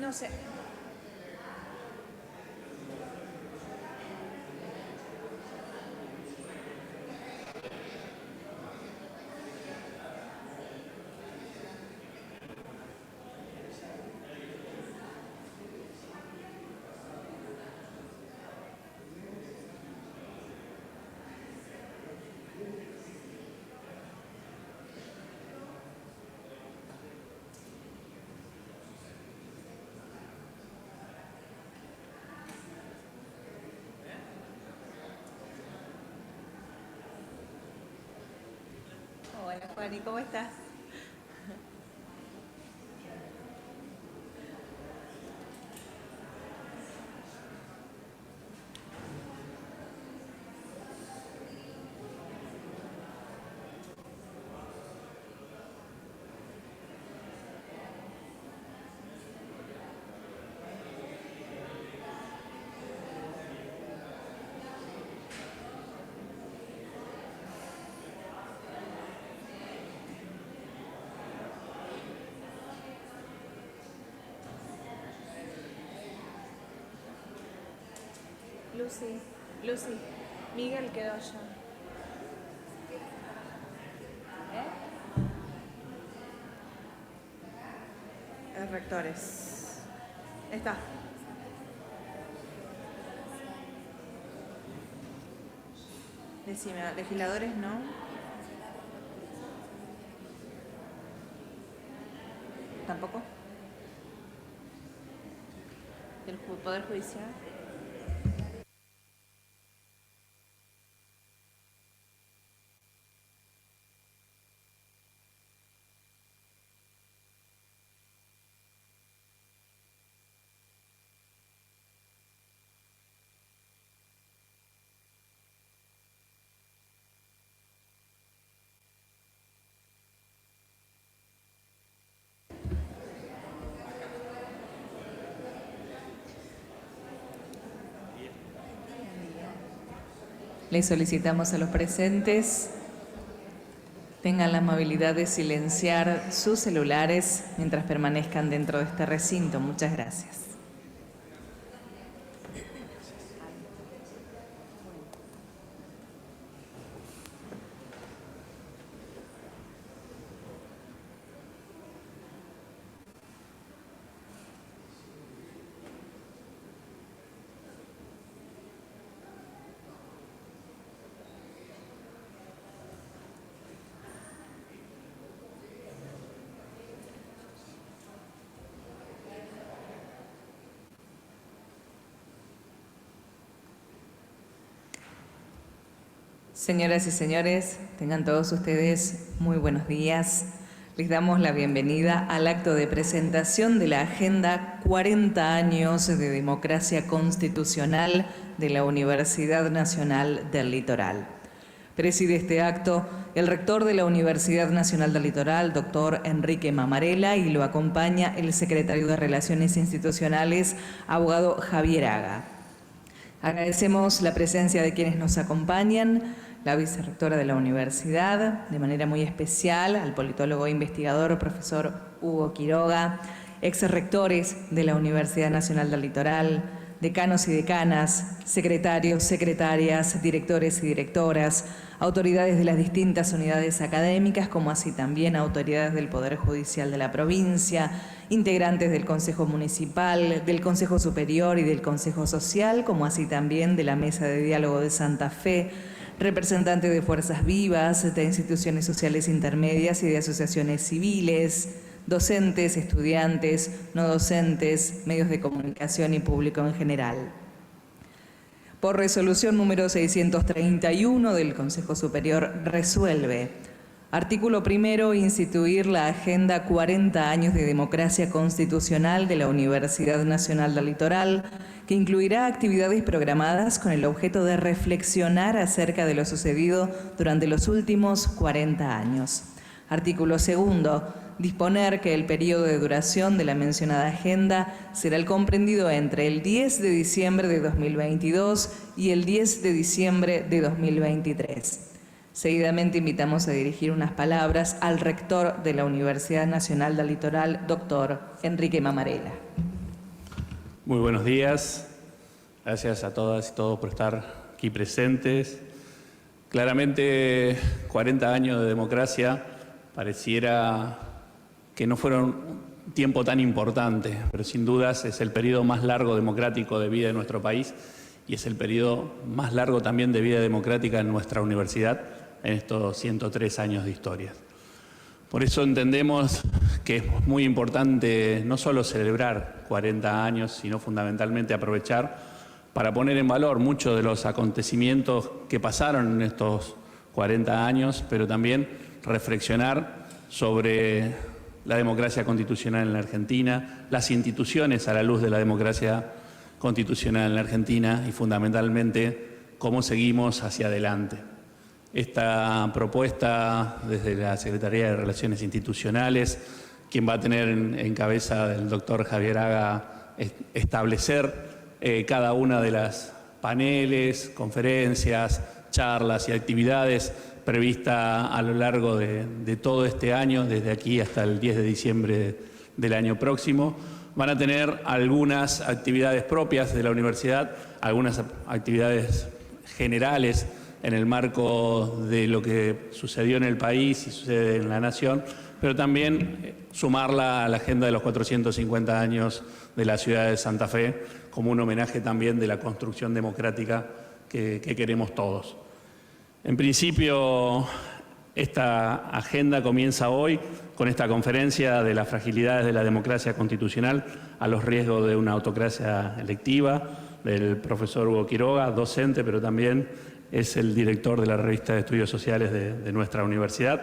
no sé. Hola, Juani, ¿cómo estás? Lucy, Miguel quedó allá. Rectores. Está. Decime, legisladores no. ¿Tampoco? ¿Del Poder Judicial? Les solicitamos a los presentes tengan la amabilidad de silenciar sus celulares mientras permanezcan dentro de este recinto. Muchas gracias. Señoras y señores, tengan todos ustedes muy buenos días. Les damos la bienvenida al acto de presentación de la Agenda 40 años de democracia constitucional de la Universidad Nacional del Litoral. Preside este acto el rector de la Universidad Nacional del Litoral, doctor Enrique Mamarela, y lo acompaña el secretario de Relaciones Institucionales, abogado Javier Haga. Agradecemos la presencia de quienes nos acompañan, la vicerrectora de la universidad, de manera muy especial al politólogo e investigador profesor Hugo Quiroga, exrectores de la Universidad Nacional del Litoral, decanos y decanas, secretarios, secretarias, directores y directoras, autoridades de las distintas unidades académicas, como así también autoridades del Poder Judicial de la provincia, integrantes del Consejo Municipal, del Consejo Superior y del Consejo Social, como así también de la Mesa de Diálogo de Santa Fe, representantes de Fuerzas Vivas, de instituciones sociales intermedias y de asociaciones civiles, docentes, estudiantes, no docentes, medios de comunicación y público en general. Por resolución número 631 del Consejo Superior resuelve: artículo primero, instituir la Agenda 40 años de democracia constitucional de la Universidad Nacional del Litoral, que incluirá actividades programadas con el objeto de reflexionar acerca de lo sucedido durante los últimos 40 años. Artículo segundo, disponer que el periodo de duración de la mencionada agenda será el comprendido entre el 10 de diciembre de 2022 y el 10 de diciembre de 2023. Seguidamente invitamos a dirigir unas palabras al rector de la Universidad Nacional del Litoral, doctor Enrique Mamarela. Muy buenos días. Gracias a todas y todos por estar aquí presentes. Claramente, 40 años de democracia pareciera que no fueron un tiempo tan importante, pero sin dudas es el periodo más largo democrático de vida de nuestro país y es el periodo más largo también de vida democrática en nuestra universidad en estos 103 años de historia. Por eso entendemos que es muy importante no solo celebrar 40 años, sino fundamentalmente aprovechar para poner en valor muchos de los acontecimientos que pasaron en estos 40 años, pero también reflexionar sobre la democracia constitucional en la Argentina, las instituciones a la luz de la democracia constitucional en la Argentina y fundamentalmente cómo seguimos hacia adelante. Esta propuesta desde la Secretaría de Relaciones Institucionales, quien va a tener en cabeza del doctor Javier Haga, establecer cada una de las paneles, conferencias, charlas y actividades previstas a lo largo de todo este año, desde aquí hasta el 10 de diciembre del año próximo. Van a tener algunas actividades propias de la universidad, algunas actividades generales en el marco de lo que sucedió en el país y sucede en la nación, pero también sumarla a la agenda de los 450 años de la ciudad de Santa Fe, como un homenaje también de la construcción democrática que queremos todos. En principio, esta agenda comienza hoy con esta conferencia de las fragilidades de la democracia constitucional a los riesgos de una autocracia electiva, del profesor Hugo Quiroga, docente, pero también es el director de la revista de Estudios Sociales de nuestra universidad.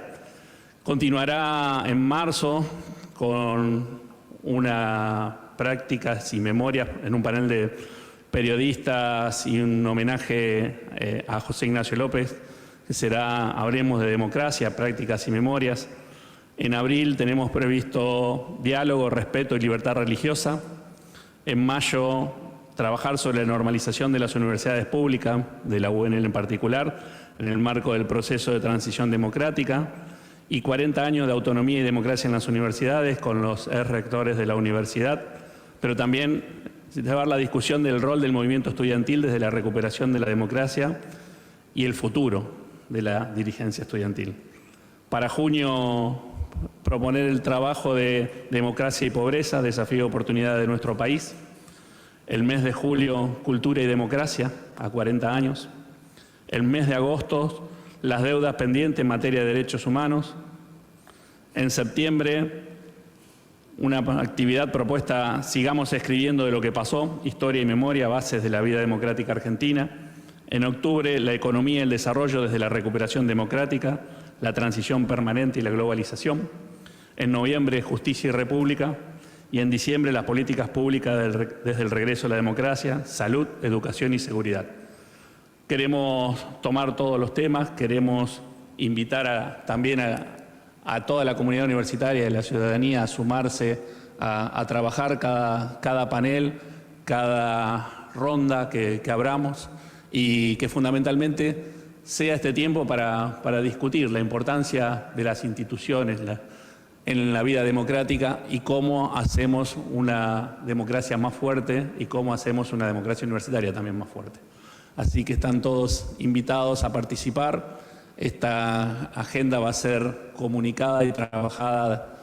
Continuará en marzo con una prácticas y memorias en un panel de periodistas y un homenaje a José Ignacio López, que será Hablemos de Democracia, Prácticas y Memorias. En abril tenemos previsto diálogo, respeto y libertad religiosa. En mayo, trabajar sobre la normalización de las universidades públicas, de la UNL en particular, en el marco del proceso de transición democrática, y 40 años de autonomía y democracia en las universidades con los rectores de la universidad, pero también llevar la discusión del rol del movimiento estudiantil desde la recuperación de la democracia y el futuro de la dirigencia estudiantil. Para junio, proponer el trabajo de democracia y pobreza, desafío y oportunidad de nuestro país. El mes de julio, cultura y democracia, a 40 años. El mes de agosto, las deudas pendientes en materia de derechos humanos. En septiembre, una actividad propuesta, sigamos escribiendo de lo que pasó, historia y memoria, bases de la vida democrática argentina. En octubre, la economía y el desarrollo desde la recuperación democrática, la transición permanente y la globalización. En noviembre, justicia y república. Y en diciembre, las políticas públicas desde el regreso a la democracia, salud, educación y seguridad. Queremos tomar todos los temas, queremos invitar también a toda la comunidad universitaria y a la ciudadanía a sumarse a trabajar cada panel, cada ronda que abramos y que fundamentalmente sea este tiempo para discutir la importancia de las instituciones en la vida democrática y cómo hacemos una democracia más fuerte y cómo hacemos una democracia universitaria también más fuerte. Así que están todos invitados a participar. Esta agenda va a ser comunicada y trabajada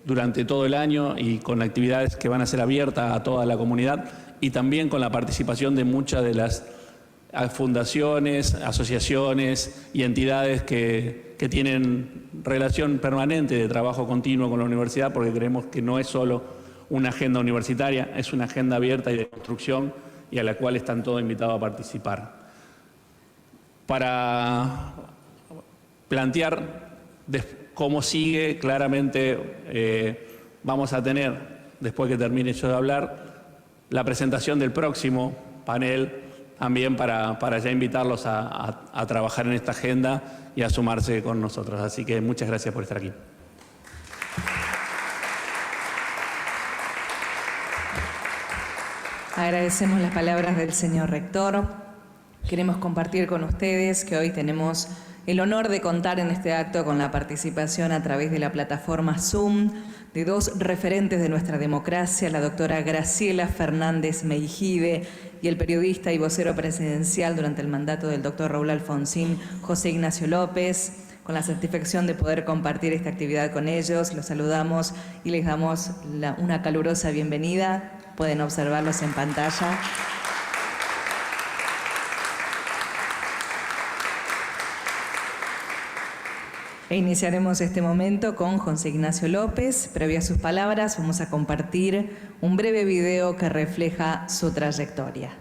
durante todo el año y con actividades que van a ser abiertas a toda la comunidad y también con la participación de muchas de las fundaciones, asociaciones y entidades que tienen relación permanente de trabajo continuo con la universidad, porque creemos que no es solo una agenda universitaria, es una agenda abierta y de construcción y a la cual están todos invitados a participar. Para plantear cómo sigue, claramente vamos a tener, después que termine yo de hablar, la presentación del próximo panel, también para ya invitarlos a trabajar en esta agenda y a sumarse con nosotros. Así que muchas gracias por estar aquí. Agradecemos las palabras del señor rector. Queremos compartir con ustedes que hoy tenemos el honor de contar en este acto con la participación a través de la plataforma Zoom de dos referentes de nuestra democracia, la doctora Graciela Fernández Meijide y el periodista y vocero presidencial durante el mandato del doctor Raúl Alfonsín, José Ignacio López. Con la satisfacción de poder compartir esta actividad con ellos, los saludamos y les damos una calurosa bienvenida. Pueden observarlos en pantalla. E iniciaremos este momento con José Ignacio López. Previo a sus palabras, vamos a compartir un breve video que refleja su trayectoria.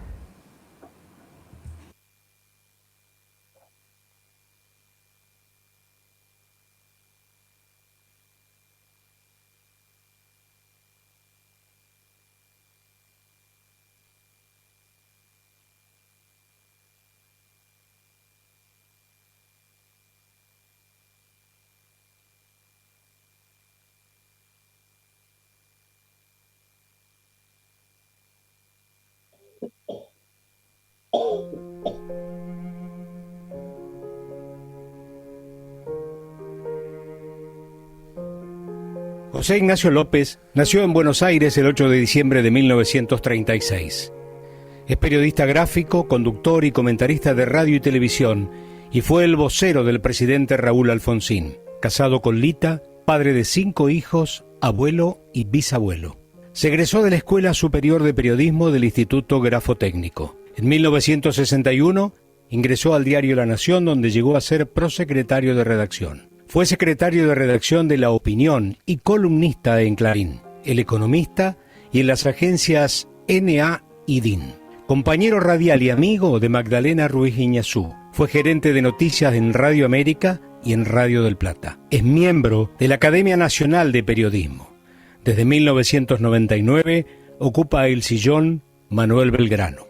José Ignacio López nació en Buenos Aires el 8 de diciembre de 1936. Es periodista gráfico, conductor y comentarista de radio y televisión y fue el vocero del presidente Raúl Alfonsín. Casado con Lita, padre de 5 hijos, abuelo y bisabuelo. Se egresó de la Escuela Superior de Periodismo del Instituto Grafotécnico. En 1961 ingresó al diario La Nación, donde llegó a ser prosecretario de redacción. Fue secretario de redacción de La Opinión y columnista en Clarín, El Economista y en las agencias NA y DIN. Compañero radial y amigo de Magdalena Ruiz Guiñazú. Fue gerente de noticias en Radio América y en Radio del Plata. Es miembro de la Academia Nacional de Periodismo. Desde 1999 ocupa el sillón Manuel Belgrano.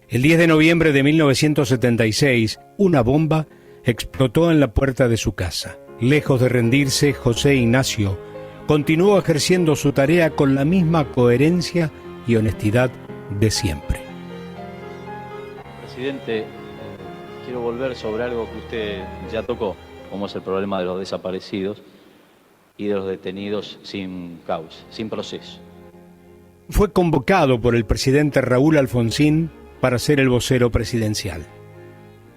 El 10 de noviembre de 1976, una bomba explotó en la puerta de su casa. Lejos de rendirse, José Ignacio continuó ejerciendo su tarea con la misma coherencia y honestidad de siempre. Presidente, quiero volver sobre algo que usted ya tocó, como es el problema de los desaparecidos y de los detenidos sin causa, sin proceso. Fue convocado por el presidente Raúl Alfonsín para ser el vocero presidencial.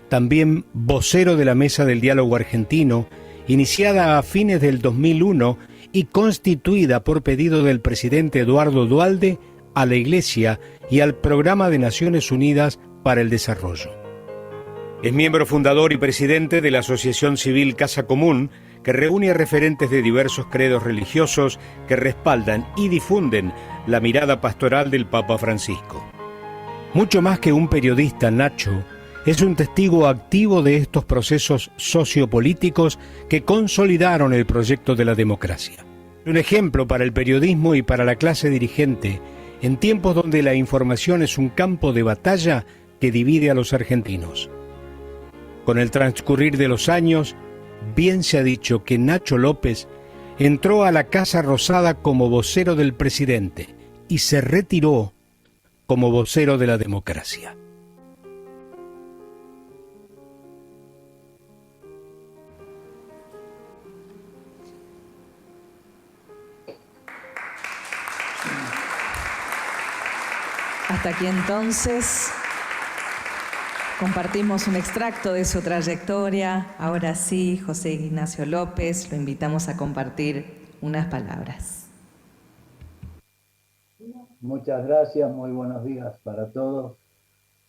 También vocero de la Mesa del Diálogo Argentino, iniciada a fines del 2001 y constituida por pedido del presidente Eduardo Duhalde a la Iglesia y al Programa de Naciones Unidas para el Desarrollo. Es miembro fundador y presidente de la Asociación Civil Casa Común, que reúne a referentes de diversos credos religiosos que respaldan y difunden la mirada pastoral del Papa Francisco. Mucho más que un periodista, Nacho es un testigo activo de estos procesos sociopolíticos que consolidaron el proyecto de la democracia. Un ejemplo para el periodismo y para la clase dirigente en tiempos donde la información es un campo de batalla que divide a los argentinos. Con el transcurrir de los años, bien se ha dicho que Nacho López entró a la Casa Rosada como vocero del presidente y se retiró como vocero de la democracia. Hasta aquí entonces compartimos un extracto de su trayectoria. Ahora sí, José Ignacio López, lo invitamos a compartir unas palabras. Muchas gracias, muy buenos días para todos.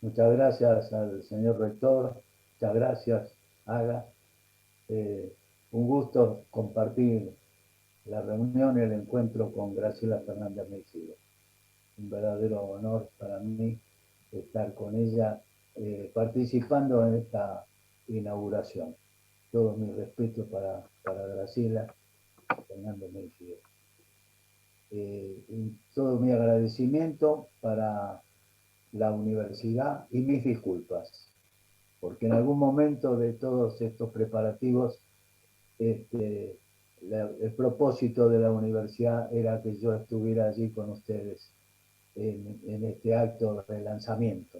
Muchas gracias al señor rector, muchas gracias, Aga. Un gusto compartir la reunión y el encuentro con Graciela Fernández Meijide. Un verdadero honor para mí estar con ella participando en esta inauguración. Todo mi respeto para Graciela Fernández Meijide. Todo mi agradecimiento para la universidad y mis disculpas, porque en algún momento de todos estos preparativos el propósito de la universidad era que yo estuviera allí con ustedes en este acto de lanzamiento.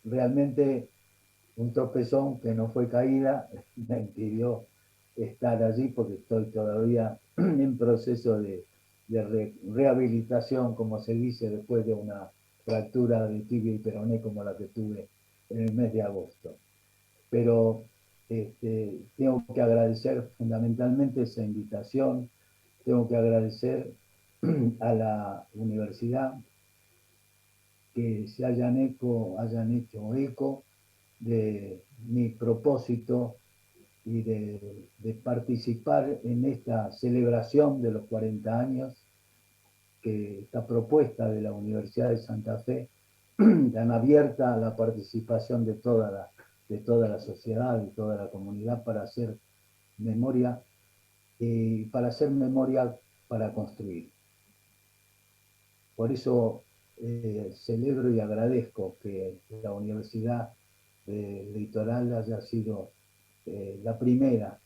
Realmente un tropezón que no fue caída me impidió estar allí porque estoy todavía en proceso de rehabilitación, como se dice, después de una fractura de tibia y peroné como la que tuve en el mes de agosto. Pero tengo que agradecer fundamentalmente esa invitación, tengo que agradecer a la universidad que se hayan hecho eco de mi propósito y de participar en esta celebración de los 40 años, que esta propuesta de la Universidad de Santa Fe, tan abierta a la participación de toda la sociedad, de toda la comunidad para hacer memoria, para construir. Por eso celebro y agradezco que la Universidad del Litoral haya sido la primera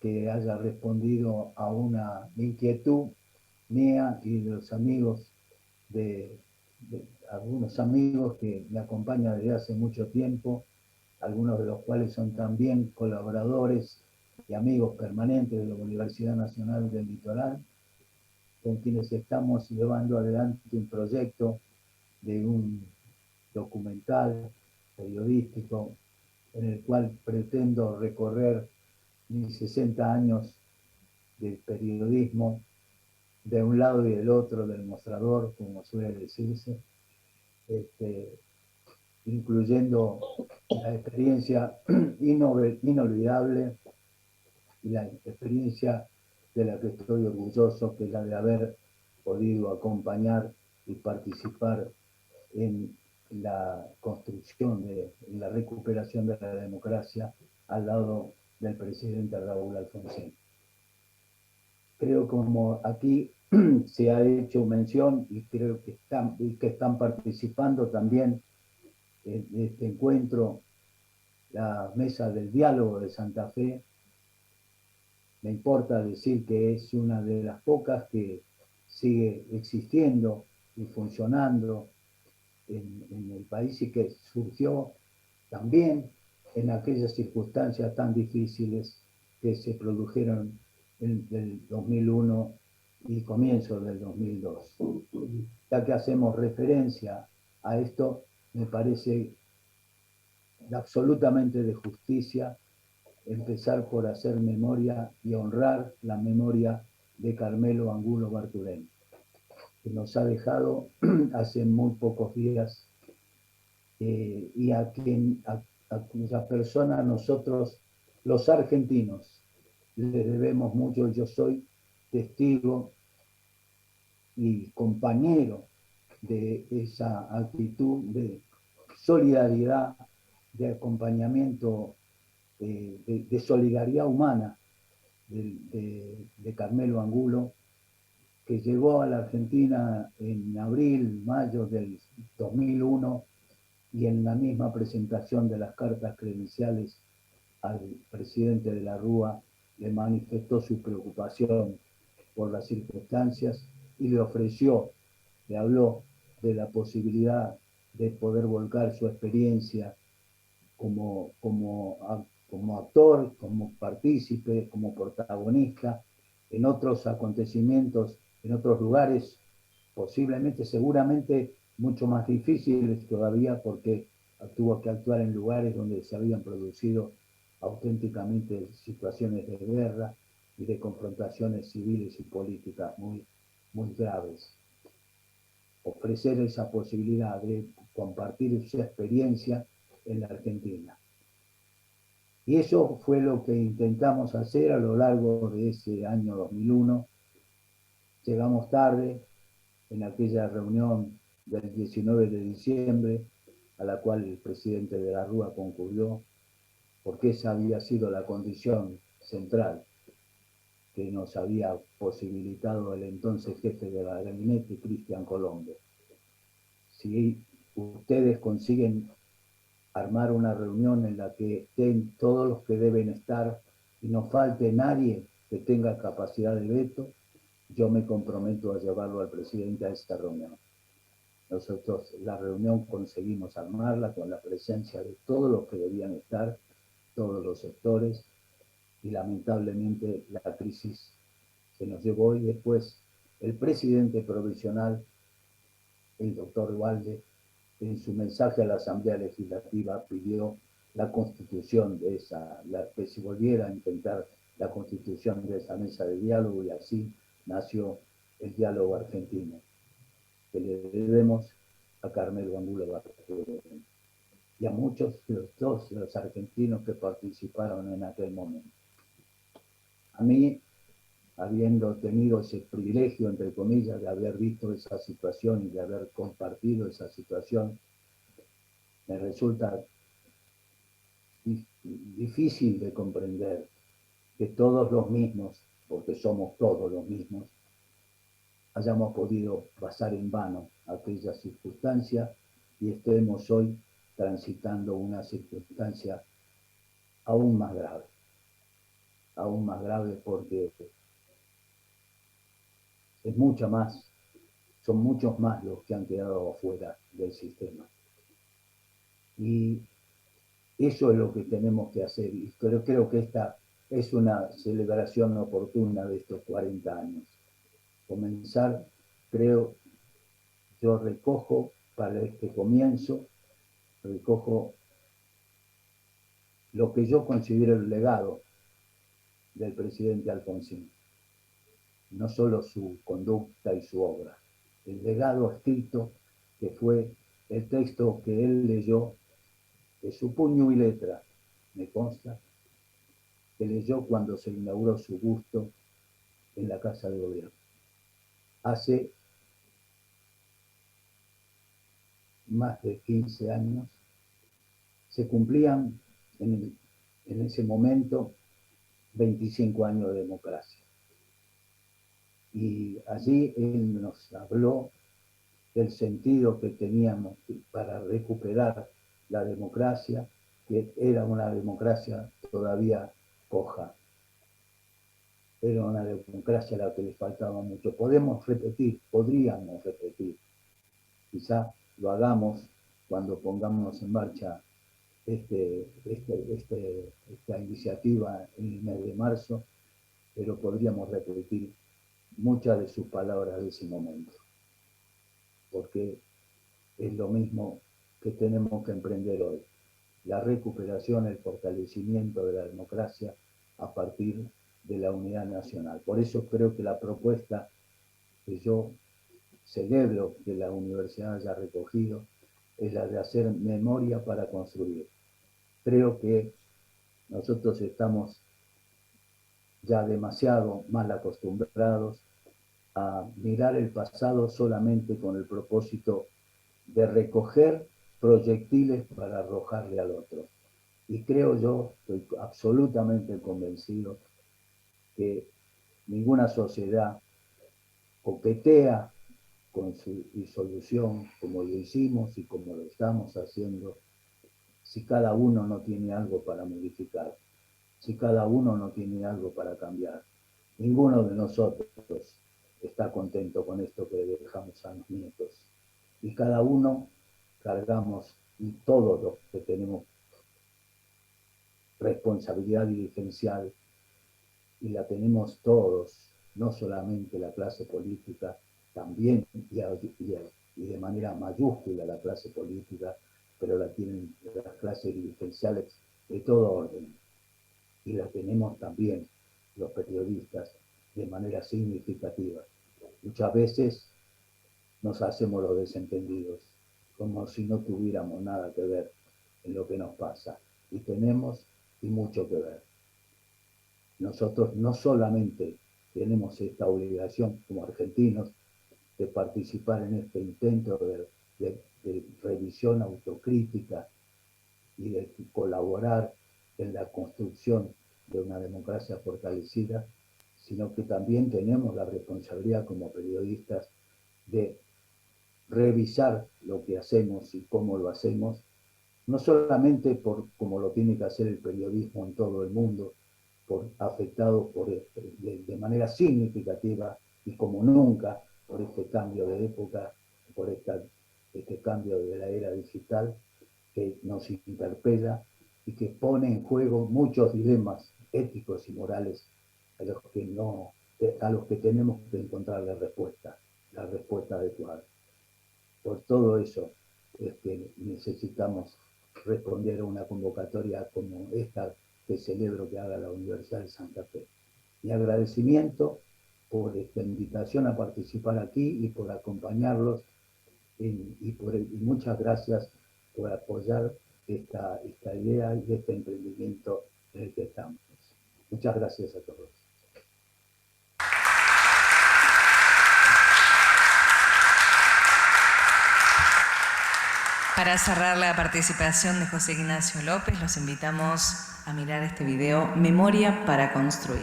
que haya respondido a una inquietud mía y de los amigos, de algunos amigos que me acompañan desde hace mucho tiempo, algunos de los cuales son también colaboradores y amigos permanentes de la Universidad Nacional del Litoral, con quienes estamos llevando adelante un proyecto de un documental periodístico en el cual pretendo recorrer mis 60 años de periodismo de un lado y del otro del mostrador, como suele decirse, incluyendo la experiencia inolvidable y la experiencia de la que estoy orgulloso, que es la de haber podido acompañar y participar en la construcción, en la recuperación de la democracia al lado del presidente Raúl Alfonsín. Creo como aquí se ha hecho mención y creo que están participando también en este encuentro la Mesa del Diálogo de Santa Fe. Me importa decir que es una de las pocas que sigue existiendo y funcionando en el país y que surgió también en aquellas circunstancias tan difíciles que se produjeron en el 2001 y comienzo del 2002. Ya que hacemos referencia a esto, me parece absolutamente de justicia empezar por hacer memoria y honrar la memoria de Carmelo Angulo Barturén, que nos ha dejado hace muy pocos días y a cuya persona nosotros, los argentinos, le debemos mucho. Yo soy testigo y compañero de esa actitud de solidaridad, de acompañamiento, de solidaridad humana de Carmelo Angulo, que llegó a la Argentina en abril, mayo del 2001, y en la misma presentación de las cartas credenciales al presidente de la Rúa le manifestó su preocupación por las circunstancias y le ofreció, le habló de la posibilidad de poder volcar su experiencia como actor, como partícipe, como protagonista en otros acontecimientos, en otros lugares, posiblemente, seguramente mucho más difíciles todavía, porque tuvo que actuar en lugares donde se habían producido auténticamente situaciones de guerra y de confrontaciones civiles y políticas muy, muy graves. Ofrecer esa posibilidad de compartir su experiencia en la Argentina. Y eso fue lo que intentamos hacer a lo largo de ese año 2001. Llegamos tarde en aquella reunión del 19 de diciembre, a la cual el presidente de la Rúa concurrió, porque esa había sido la condición central que nos había posibilitado el entonces jefe de gabinete, Cristian Colombo. Si ustedes consiguen armar una reunión en la que estén todos los que deben estar y no falte nadie que tenga capacidad de veto, yo me comprometo a llevarlo al presidente a esta reunión. Nosotros la reunión conseguimos armarla con la presencia de todos los que debían estar, todos los sectores, y lamentablemente la crisis se nos llevó y después el presidente provisional, el doctor Dualde, en su mensaje a la Asamblea Legislativa pidió la constitución de que se volviera a intentar la constitución de esa mesa de diálogo y así nació el diálogo argentino, que le debemos a Carmelo Angulo Bartolomé y a muchos de los argentinos que participaron en aquel momento. A mí, habiendo tenido ese privilegio, entre comillas, de haber visto esa situación y de haber compartido esa situación, me resulta difícil de comprender que todos los mismos, porque somos todos los mismos, hayamos podido pasar en vano aquella circunstancia y estemos hoy transitando una circunstancia aún más grave porque es son muchos más los que han quedado afuera del sistema. Y eso es lo que tenemos que hacer y creo que esta es una celebración oportuna de estos 40 años. Comenzar, creo, yo recojo para este comienzo, recojo lo que yo considero el legado del presidente Alfonsín, no solo su conducta y su obra, el legado escrito que fue el texto que él leyó de su puño y letra, me consta, que leyó cuando se inauguró su busto en la Casa de Gobierno. Hace más de 15 años se cumplían en ese momento 25 años de democracia. Y allí él nos habló del sentido que teníamos para recuperar la democracia, que era una democracia todavía coja. Era una democracia a la que le faltaba mucho. Podríamos repetir, quizá lo hagamos cuando pongamos en marcha esta iniciativa en el mes de marzo, pero podríamos repetir muchas de sus palabras de ese momento, porque es lo mismo que tenemos que emprender hoy, la recuperación, el fortalecimiento de la democracia a partir de la unidad nacional. Por eso creo que la propuesta que yo celebro que la universidad haya recogido es la de hacer memoria para construir. Creo que nosotros estamos ya demasiado mal acostumbrados a mirar el pasado solamente con el propósito de recoger proyectiles para arrojarle al otro. Y creo yo, estoy absolutamente convencido, que ninguna sociedad coquetea con su disolución como lo hicimos y como lo estamos haciendo si cada uno no tiene algo para modificar, si cada uno no tiene algo para cambiar. Ninguno de nosotros está contento con esto que le dejamos a los nietos. Y cada uno cargamos, y todos los que tenemos responsabilidad dirigencial, y la tenemos todos, no solamente la clase política, también y de manera mayúscula la clase política, pero la tienen las clases dirigenciales de todo orden. Y la tenemos también los periodistas de manera significativa. Muchas veces nos hacemos los desentendidos, como si no tuviéramos nada que ver en lo que nos pasa. Y tenemos y mucho que ver. Nosotros no solamente tenemos esta obligación como argentinos de participar en este intento de revisión autocrítica y de colaborar en la construcción de una democracia fortalecida, sino que también tenemos la responsabilidad como periodistas de revisar lo que hacemos y cómo lo hacemos, no solamente como lo tiene que hacer el periodismo en todo el mundo, afectado de manera significativa y como nunca por este cambio de época, por este cambio de la era digital que nos interpela y que pone en juego muchos dilemas éticos y morales a los que tenemos que encontrar la respuesta adecuada. Por todo eso es que necesitamos responder a una convocatoria como esta que celebro que haga la Universidad de Santa Fe. Mi agradecimiento por esta invitación a participar aquí y por acompañarlos y muchas gracias por apoyar esta idea y este emprendimiento en el que estamos. Muchas gracias a todos. Para cerrar la participación de José Ignacio López, los invitamos a mirar este video Memoria para Construir.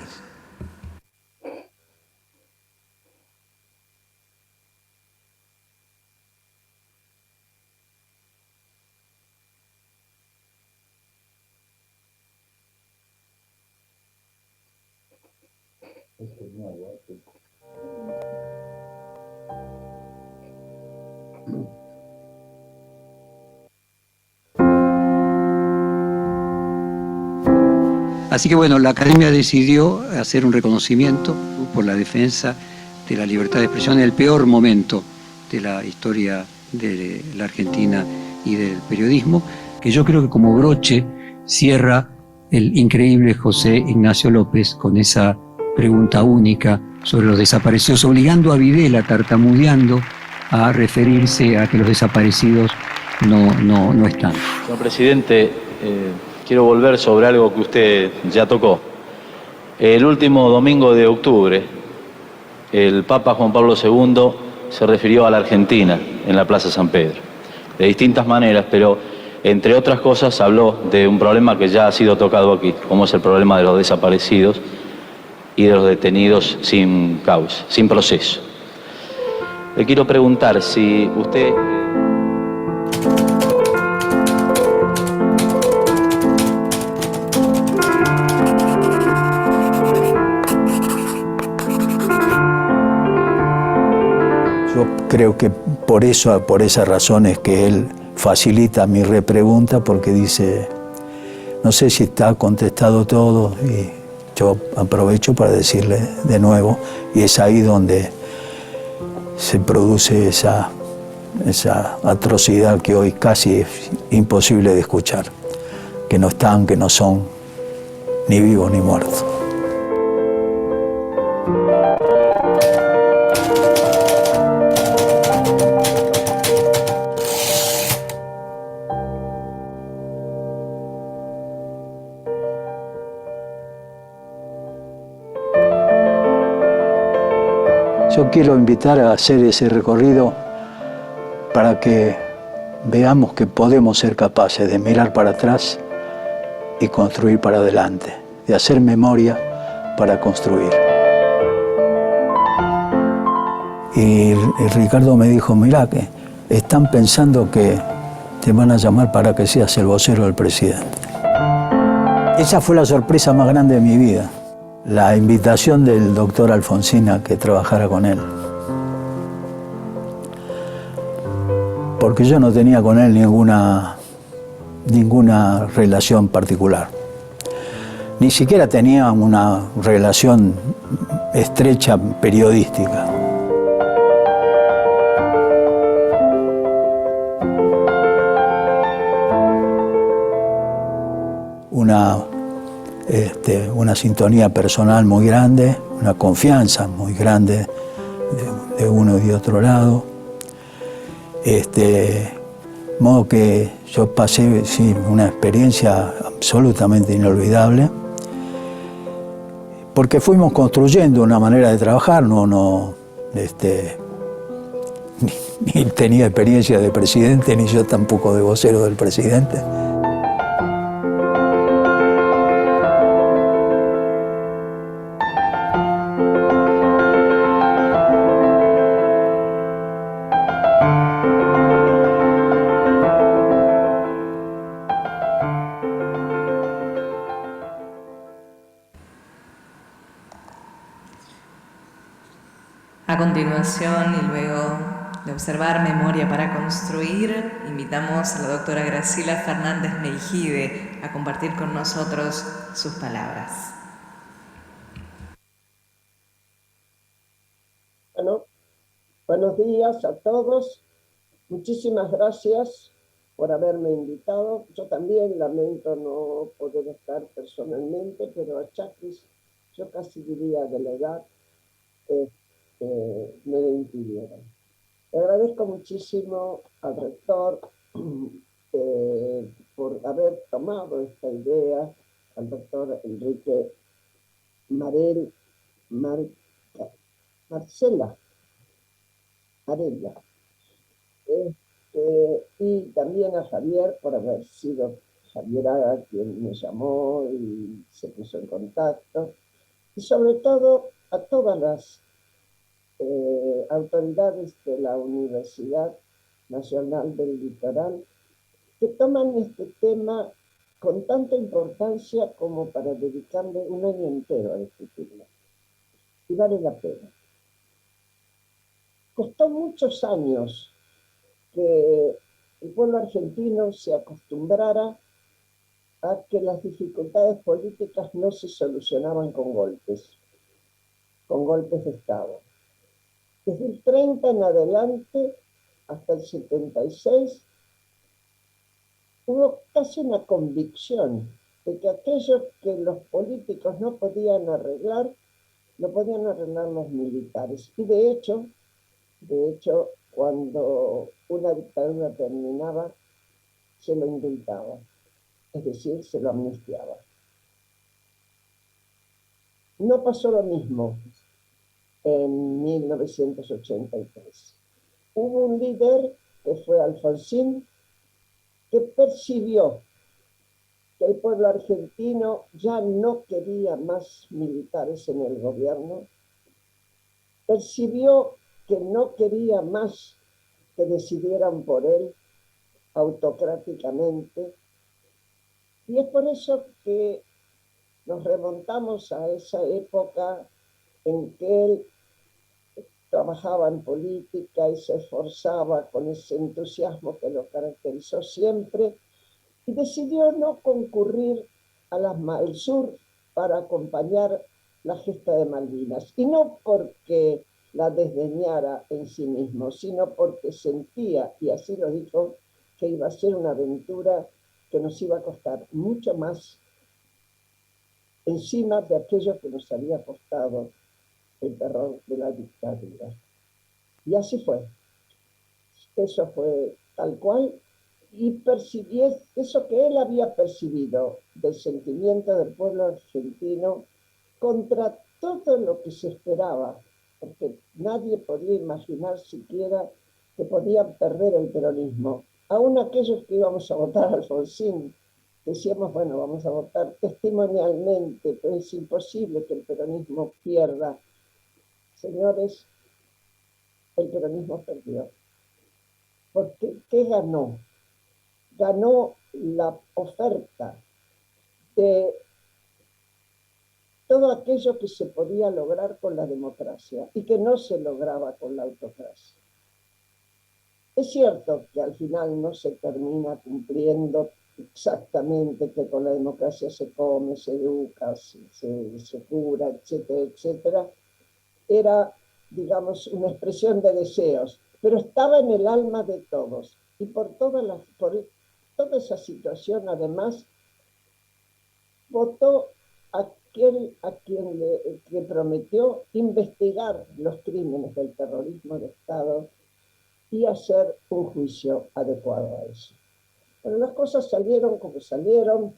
Esto es nuevo, Así que bueno, la Academia decidió hacer un reconocimiento por la defensa de la libertad de expresión en el peor momento de la historia de la Argentina y del periodismo, que yo creo que como broche cierra el increíble José Ignacio López con esa pregunta única sobre los desaparecidos, obligando a Videla, tartamudeando, a referirse a que los desaparecidos no están. Señor presidente, quiero volver sobre algo que usted ya tocó. El último domingo de octubre, el Papa Juan Pablo II se refirió a la Argentina en la Plaza San Pedro, de distintas maneras, pero entre otras cosas habló de un problema que ya ha sido tocado aquí, como es el problema de los desaparecidos y de los detenidos sin causa, sin proceso. Le quiero preguntar si usted... Yo creo que por esa razón es que él facilita mi repregunta, porque dice, no sé si está contestado todo, y yo aprovecho para decirle de nuevo, y es ahí donde se produce esa atrocidad que hoy casi es imposible de escuchar, que no están, que no son ni vivos ni muertos. Yo quiero invitar a hacer ese recorrido para que veamos que podemos ser capaces de mirar para atrás y construir para adelante, de hacer memoria para construir. Y Ricardo me dijo, mirá, que están pensando que te van a llamar para que seas el vocero del presidente. Esa fue la sorpresa más grande de mi vida. La invitación del doctor Alfonsín a que trabajara con él. Porque yo no tenía con él ninguna relación particular. Ni siquiera tenía una relación estrecha periodística. Una sintonía personal muy grande, una confianza muy grande de uno y de otro lado. Modo que yo pasé una experiencia absolutamente inolvidable, porque fuimos construyendo una manera de trabajar, ni tenía experiencia de presidente, ni yo tampoco de vocero del presidente. A continuación, y luego de observar Memoria para Construir, invitamos a la doctora Graciela Fernández Meijide a compartir con nosotros sus palabras. Buenos días a todos. Muchísimas gracias por haberme invitado. Yo también lamento no poder estar personalmente, pero a Chakis, yo casi diría de la edad, me lo impidieron. Le agradezco muchísimo al rector por haber tomado esta idea, al doctor Enrique Marcela Arella, y también a Javier por haber sido Javier Haga quien me llamó y se puso en contacto, y sobre todo a todas las autoridades de la Universidad Nacional del Litoral que toman este tema con tanta importancia como para dedicarle un año entero a este tema. Y vale la pena. Costó muchos años que el pueblo argentino se acostumbrara a que las dificultades políticas no se solucionaban con golpes de Estado. Desde el 30 en adelante, hasta el 76, hubo casi una convicción de que aquello que los políticos no podían arreglar, lo podían arreglar los militares. Y de hecho, cuando una dictadura terminaba, se lo indultaba, es decir, se lo amnistiaba. No pasó lo mismo en 1983. Hubo un líder, que fue Alfonsín, que percibió que el pueblo argentino ya no quería más militares en el gobierno, percibió que no quería más que decidieran por él autocráticamente, y es por eso que nos remontamos a esa época en que él trabajaba en política y se esforzaba con ese entusiasmo que lo caracterizó siempre, y decidió no concurrir al sur para acompañar la gesta de Malvinas, y no porque la desdeñara en sí mismo, sino porque sentía, y así lo dijo, que iba a ser una aventura que nos iba a costar mucho más encima de aquello que nos había costado el terror de la dictadura. Y así fue. Eso fue tal cual, y percibí eso que él había percibido del sentimiento del pueblo argentino contra todo lo que se esperaba, porque nadie podía imaginar siquiera que podían perder el peronismo. Aún aquellos que íbamos a votar a Alfonsín, decíamos, bueno, vamos a votar testimonialmente, pero es imposible que el peronismo pierda. Señores, el peronismo perdió. Porque ¿qué ganó? Ganó la oferta de todo aquello que se podía lograr con la democracia y que no se lograba con la autocracia. Es cierto que al final no se termina cumpliendo exactamente que con la democracia se come, se educa, se cura, etcétera, etcétera. Era, digamos, una expresión de deseos, pero estaba en el alma de todos. Y por toda esa situación, además, votó aquel a quien le prometió investigar los crímenes del terrorismo de Estado y hacer un juicio adecuado a eso. Pero las cosas salieron como salieron,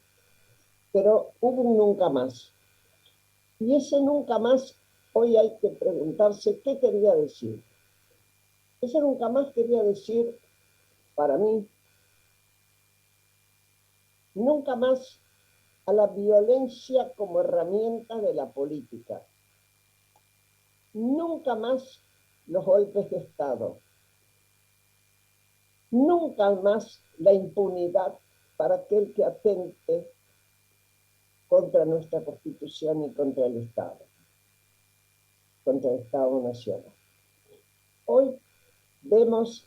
pero hubo un nunca más. Y ese nunca más, hoy hay que preguntarse qué quería decir. Ese nunca más quería decir, para mí, nunca más a la violencia como herramienta de la política. Nunca más los golpes de Estado. Nunca más la impunidad para aquel que atente contra nuestra Constitución y contra el Estado nacional. Hoy vemos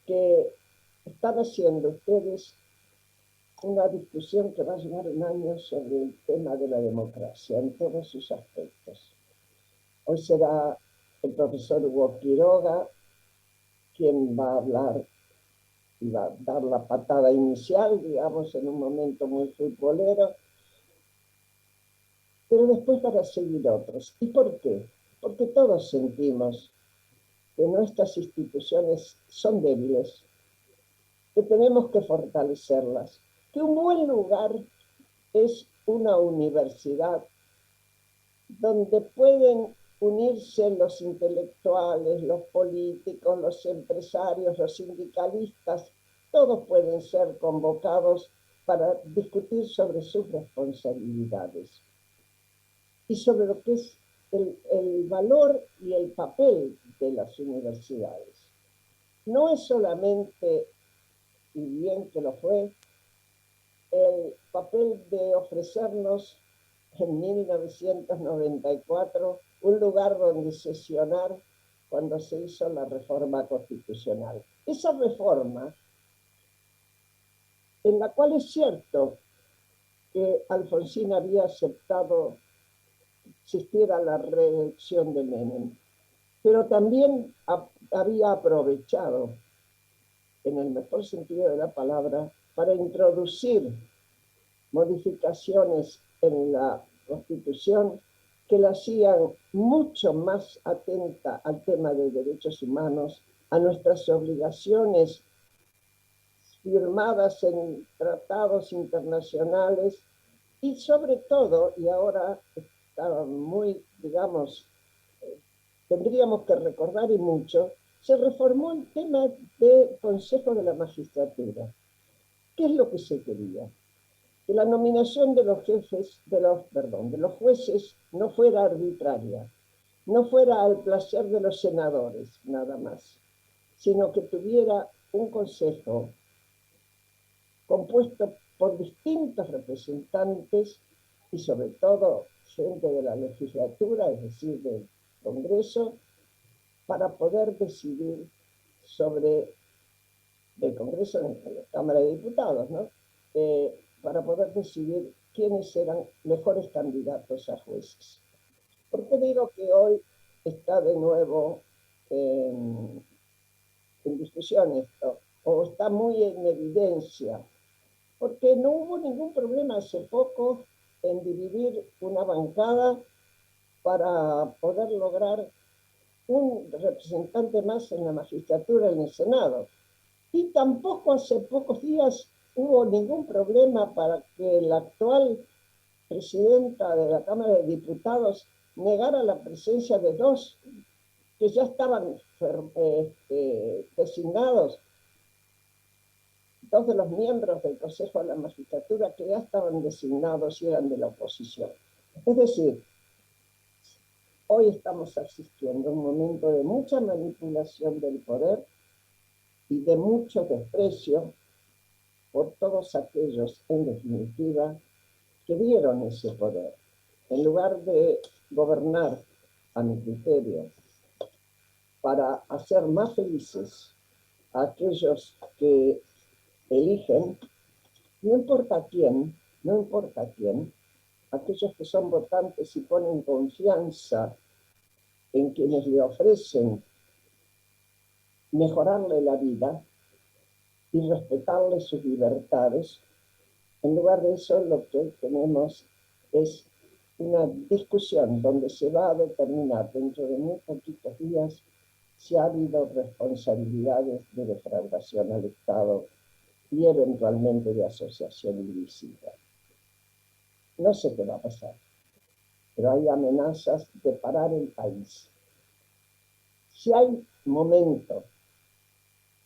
que están haciendo ustedes una discusión que va a llevar un año sobre el tema de la democracia en todos sus aspectos. Hoy será el profesor Hugo Quiroga quien va a hablar y va a dar la patada inicial, digamos, en un momento muy futbolero, pero después van a seguir otros. ¿Y por qué? Porque todos sentimos que nuestras instituciones son débiles, que tenemos que fortalecerlas, que un buen lugar es una universidad donde pueden unirse los intelectuales, los políticos, los empresarios, los sindicalistas, todos pueden ser convocados para discutir sobre sus responsabilidades y sobre lo que es el valor y el papel de las universidades. No es solamente, y bien que lo fue, el papel de ofrecernos en 1994 un lugar donde sesionar cuando se hizo la reforma constitucional. Esa reforma, en la cual es cierto que Alfonsín había aceptado existiera la reelección de Menem, pero también había aprovechado, en el mejor sentido de la palabra, para introducir modificaciones en la Constitución que la hacían mucho más atenta al tema de derechos humanos, a nuestras obligaciones firmadas en tratados internacionales y sobre todo, y ahora estaba muy, digamos, tendríamos que recordar y mucho, se reformó el tema del Consejo de la Magistratura. ¿Qué es lo que se quería? Que la nominación de los jefes, de los jueces no fuera arbitraria, no fuera al placer de los senadores, nada más, sino que tuviera un consejo compuesto por distintos representantes y sobre todo gente de la legislatura, es decir, del Congreso, para poder decidir sobre el Congreso en la Cámara de Diputados, ¿no? Para poder decidir quiénes eran mejores candidatos a jueces. ¿Por qué digo que hoy está de nuevo en discusión esto? O está muy en evidencia. Porque no hubo ningún problema hace poco en dividir una bancada para poder lograr un representante más en la magistratura en el Senado. Y tampoco hace pocos días hubo ningún problema para que la actual presidenta de la Cámara de Diputados negara la presencia de dos que ya estaban designados, dos de los miembros del Consejo de la Magistratura que ya estaban designados y eran de la oposición. Es decir, hoy estamos asistiendo a un momento de mucha manipulación del poder y de mucho desprecio por todos aquellos, en definitiva, que dieron ese poder. En lugar de gobernar, a mi criterio, para hacer más felices a aquellos que eligen, no importa quién, aquellos que son votantes y ponen confianza en quienes le ofrecen mejorarle la vida y respetarle sus libertades. En lugar de eso, lo que tenemos es una discusión donde se va a determinar dentro de muy poquitos días si ha habido responsabilidades de defraudación al Estado y eventualmente de asociación ilícita. No sé qué va a pasar, pero hay amenazas de parar el país. Si hay momento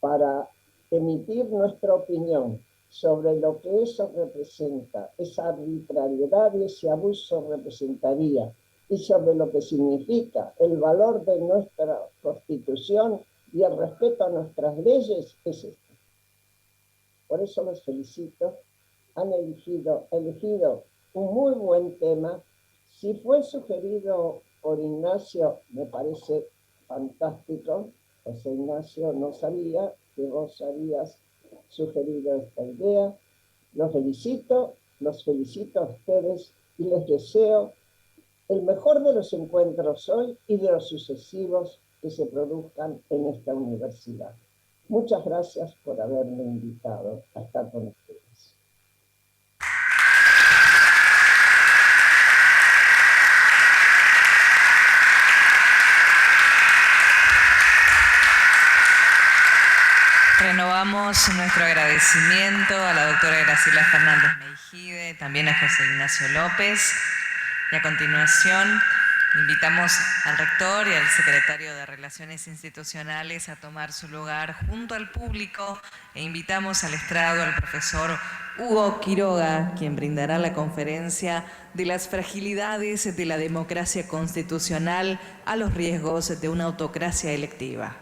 para emitir nuestra opinión sobre lo que eso representa, esa arbitrariedad y ese abuso representaría, y sobre lo que significa el valor de nuestra Constitución y el respeto a nuestras leyes, es esto. Por eso los felicito, han elegido un muy buen tema. Si fue sugerido por Ignacio, me parece fantástico. José Ignacio, no sabía que vos habías sugerido esta idea. Los felicito a ustedes y les deseo el mejor de los encuentros hoy y de los sucesivos que se produzcan en esta universidad. Muchas gracias por haberme invitado a estar con ustedes. Renovamos nuestro agradecimiento a la doctora Graciela Fernández Meijide, también a José Ignacio López. Y a continuación invitamos al rector y al secretario de Relaciones Institucionales a tomar su lugar junto al público e invitamos al estrado al profesor Hugo Quiroga, quien brindará la conferencia de las fragilidades de la democracia constitucional a los riesgos de una autocracia electiva.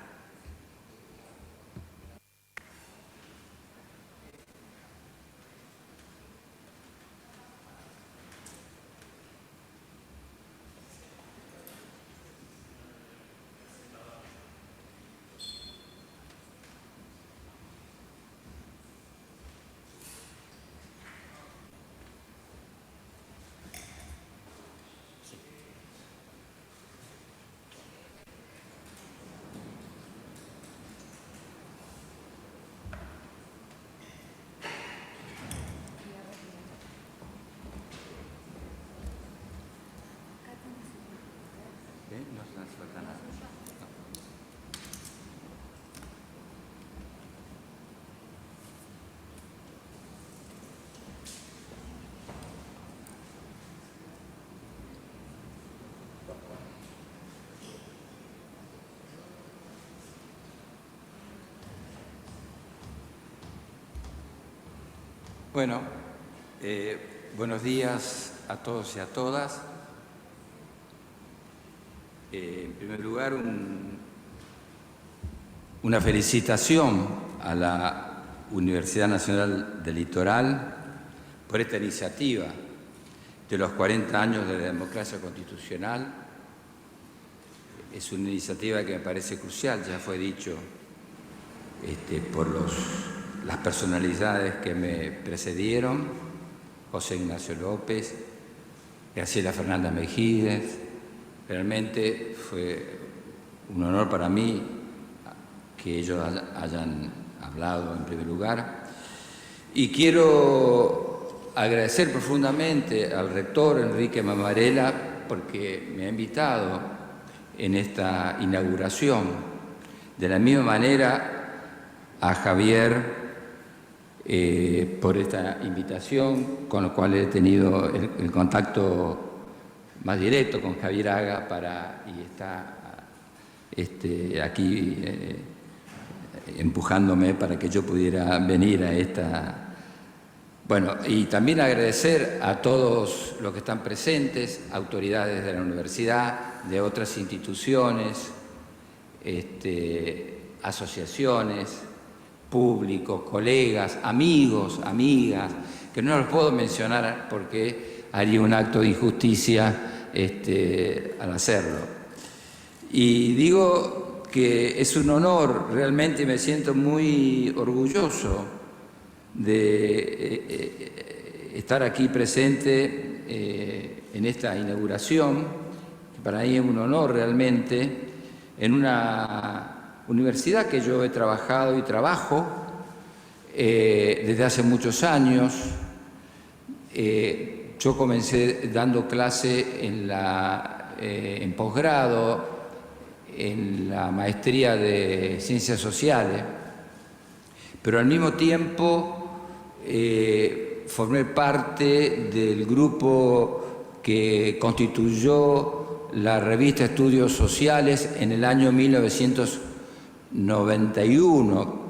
Bueno, buenos días a todos y a todas. En primer lugar, una felicitación a la Universidad Nacional del Litoral por esta iniciativa de los 40 años de la democracia constitucional. Es una iniciativa que me parece crucial, ya fue dicho por las personalidades que me precedieron, José Ignacio López, Graciela Fernández Meijide. Realmente fue un honor para mí que ellos hayan hablado en primer lugar. Y quiero agradecer profundamente al rector Enrique Mamarela porque me ha invitado en esta inauguración. De la misma manera a Javier por esta invitación, con lo cual he tenido el contacto más directo con Javier Haga y está aquí empujándome para que yo pudiera venir a esta. Bueno, y también agradecer a todos los que están presentes, autoridades de la universidad, de otras instituciones, asociaciones, públicos, colegas, amigos, amigas, que no los puedo mencionar porque haría un acto de injusticia al hacerlo. Y digo que es un honor, realmente me siento muy orgulloso de estar aquí presente en esta inauguración, que para mí es un honor realmente, en una universidad que yo he trabajado y trabajo desde hace muchos años. Yo comencé dando clase en posgrado, en la maestría de Ciencias Sociales, pero al mismo tiempo formé parte del grupo que constituyó la revista Estudios Sociales en el año 1991,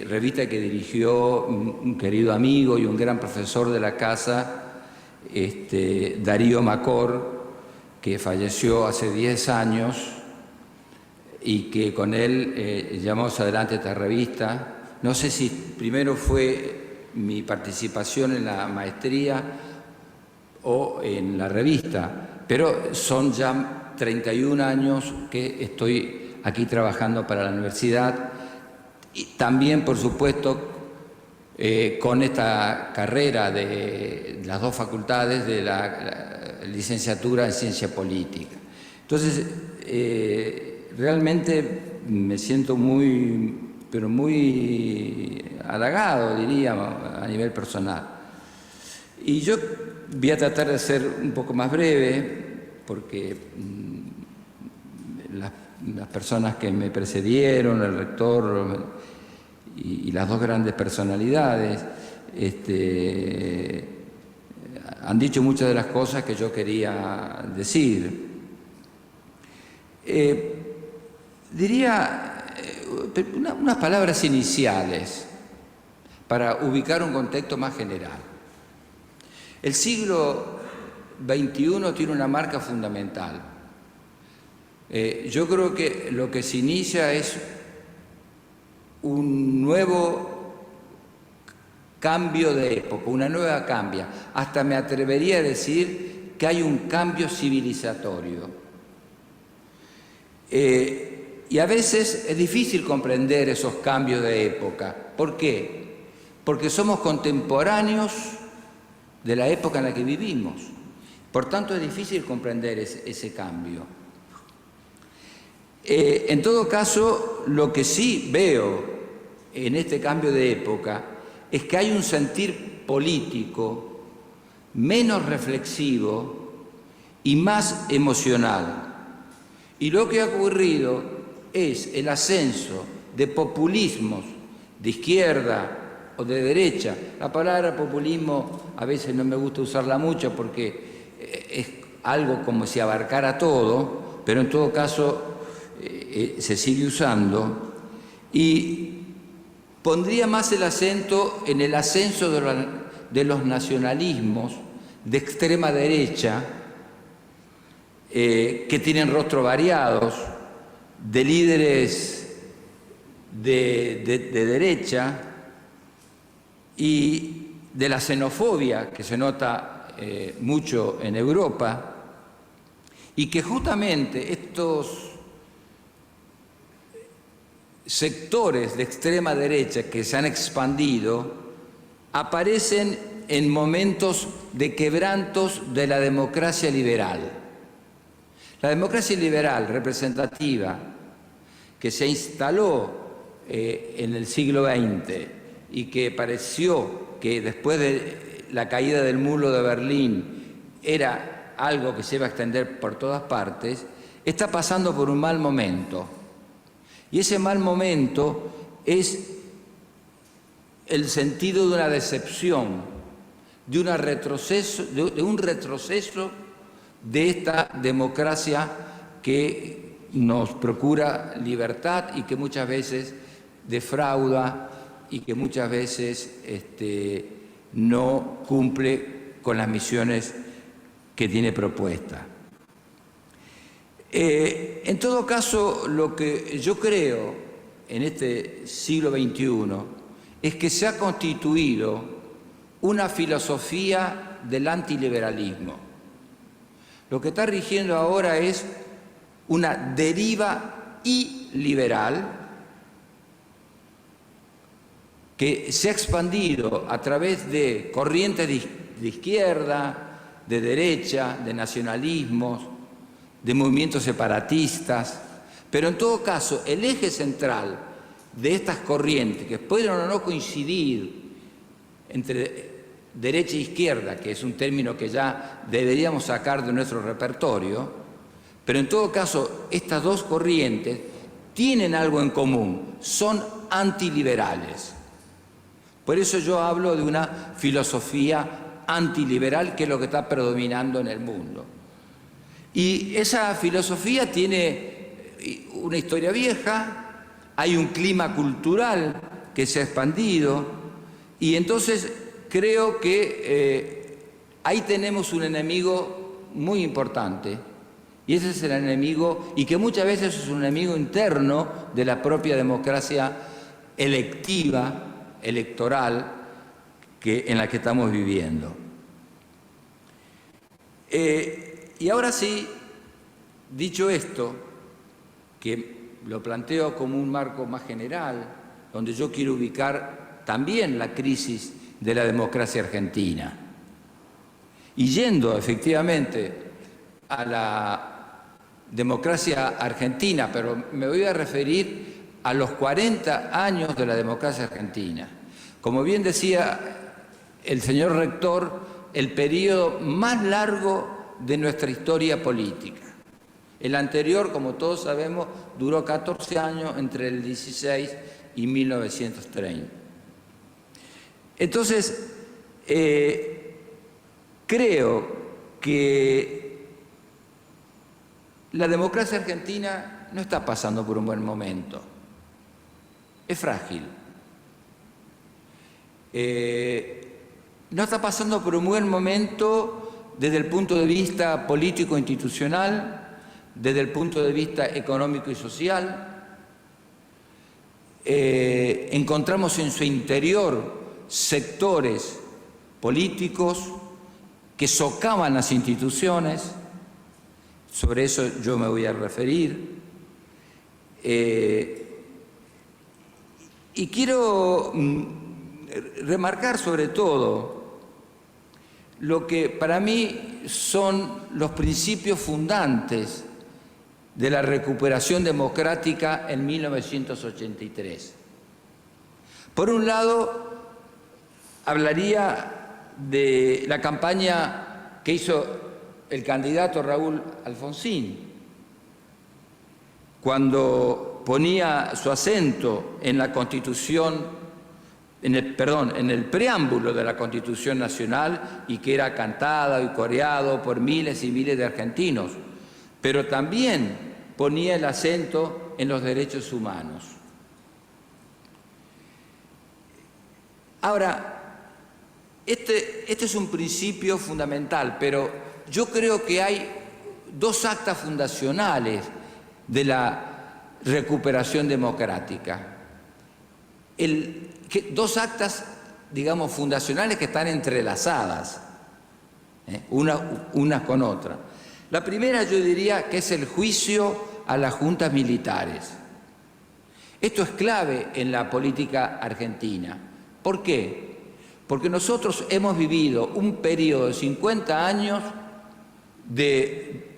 revista que dirigió un querido amigo y un gran profesor de la casa, Darío Macor, que falleció hace 10 años y que con él llevamos adelante esta revista. No sé si primero fue mi participación en la maestría o en la revista, pero son ya 31 años que estoy aquí trabajando para la universidad y también, por supuesto, con esta carrera de las dos facultades de la licenciatura en Ciencia Política. Entonces, realmente me siento muy, pero muy halagado, diría, a nivel personal. Y yo voy a tratar de ser un poco más breve, porque las personas que me precedieron, el rector y las dos grandes personalidades, han dicho muchas de las cosas que yo quería decir. Diría unas palabras iniciales para ubicar un contexto más general. El siglo XXI tiene una marca fundamental. Yo creo que lo que se inicia es un nuevo cambio de época, una nueva cambia. Hasta me atrevería a decir que hay un cambio civilizatorio. Y a veces es difícil comprender esos cambios de época. ¿Por qué? Porque somos contemporáneos de la época en la que vivimos. Por tanto, es difícil comprender ese cambio. En todo caso, lo que sí veo en este cambio de época es que hay un sentir político menos reflexivo y más emocional. Y lo que ha ocurrido es el ascenso de populismos de izquierda o de derecha. La palabra populismo a veces no me gusta usarla mucho porque es algo como si abarcara todo, pero en todo caso se sigue usando, y pondría más el acento en el ascenso de los nacionalismos de extrema derecha, que tienen rostros variados, de líderes de derecha, y de la xenofobia que se nota mucho en Europa, y que justamente estos sectores de extrema derecha que se han expandido aparecen en momentos de quebrantos de la democracia liberal. La democracia liberal representativa que se instaló en el siglo XX y que pareció que después de la caída del muro de Berlín era algo que se iba a extender por todas partes, está pasando por un mal momento. Y ese mal momento es el sentido de una decepción, de un retroceso de esta democracia que nos procura libertad y que muchas veces defrauda y que muchas veces no cumple con las misiones que tiene propuesta. En todo caso, lo que yo creo en este siglo XXI es que se ha constituido una filosofía del antiliberalismo. Lo que está rigiendo ahora es una deriva iliberal que se ha expandido a través de corrientes de izquierda, de derecha, de nacionalismos, de movimientos separatistas, pero en todo caso el eje central de estas corrientes, que pueden o no coincidir entre derecha e izquierda, que es un término que ya deberíamos sacar de nuestro repertorio, pero en todo caso estas dos corrientes tienen algo en común, son antiliberales. Por eso yo hablo de una filosofía antiliberal, que es lo que está predominando en el mundo. Y esa filosofía tiene una historia vieja, hay un clima cultural que se ha expandido, y entonces creo que ahí tenemos un enemigo muy importante, y ese es el enemigo, y que muchas veces es un enemigo interno de la propia democracia electiva, electoral, en la que estamos viviendo. Y ahora sí, dicho esto, que lo planteo como un marco más general, donde yo quiero ubicar también la crisis de la democracia argentina, y yendo efectivamente a democracia argentina, pero me voy a referir a los 40 años de la democracia argentina. Como bien decía el señor rector, el periodo más largo de nuestra historia política. El anterior, como todos sabemos, duró 14 años entre el 16 y 1930. Entonces, creo que la democracia argentina no está pasando por un buen momento. Es frágil. No está pasando por un buen momento desde el punto de vista político-institucional, desde el punto de vista económico y social. Encontramos en su interior sectores políticos que socavan las instituciones. Sobre eso yo me voy a referir. Y quiero remarcar sobre todo lo que para mí son los principios fundantes de la recuperación democrática en 1983. Por un lado, hablaría de la campaña que hizo el candidato Raúl Alfonsín, cuando ponía su acento en la Constitución, en el preámbulo de la Constitución Nacional, y que era cantada y coreado por miles y miles de argentinos, pero también ponía el acento en los derechos humanos. Ahora, este es un principio fundamental, pero yo creo que hay dos actas fundacionales de la recuperación democrática. Dos actas, digamos, fundacionales que están entrelazadas, unas con otras. La primera yo diría que es el juicio a las juntas militares. Esto es clave en la política argentina. ¿Por qué? Porque nosotros hemos vivido un periodo de 50 años de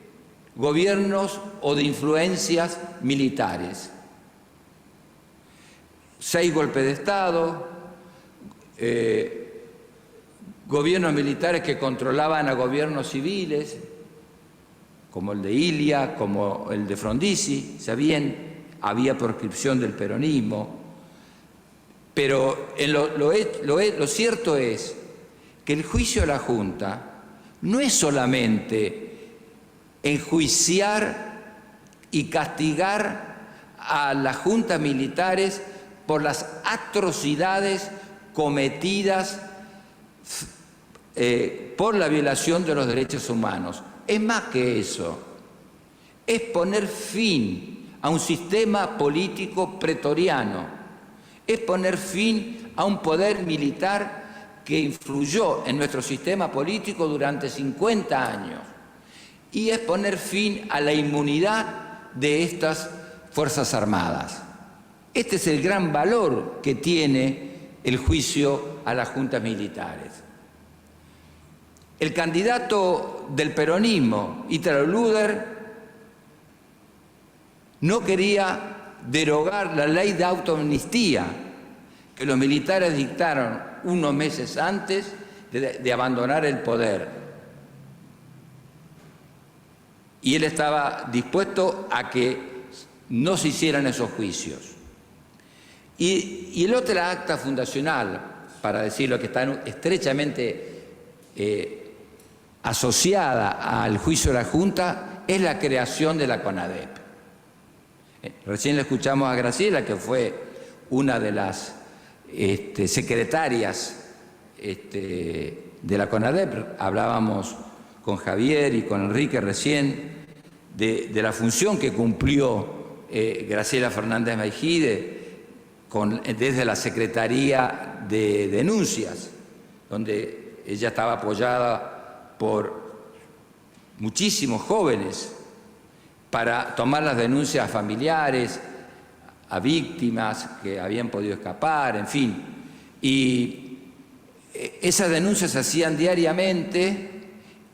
gobiernos o de influencias militares. 6 golpes de Estado, gobiernos militares que controlaban a gobiernos civiles, como el de Ilia, como el de Frondizi, había proscripción del peronismo. Pero lo cierto es que el juicio a la Junta no es solamente enjuiciar y castigar a las juntas militares por las atrocidades cometidas por la violación de los derechos humanos. Es más que eso, es poner fin a un sistema político pretoriano, es poner fin a un poder militar que influyó en nuestro sistema político durante 50 años, y es poner fin a la inmunidad de estas Fuerzas Armadas. Este es el gran valor que tiene el juicio a las juntas militares. El candidato del peronismo, Ítalo Luder, no quería derogar la ley de autoamnistía que los militares dictaron unos meses antes de abandonar el poder. Y él estaba dispuesto a que no se hicieran esos juicios. Y el otro acta fundacional, para decirlo, que está estrechamente asociada al juicio de la Junta, es la creación de la CONADEP. Recién le escuchamos a Graciela, que fue una de las secretarias de la CONADEP. Hablábamos con Javier y con Enrique recién de la función que cumplió Graciela Fernández Meijide desde la Secretaría de Denuncias, donde ella estaba apoyada por muchísimos jóvenes para tomar las denuncias familiares, a víctimas que habían podido escapar, en fin. Y esas denuncias se hacían diariamente,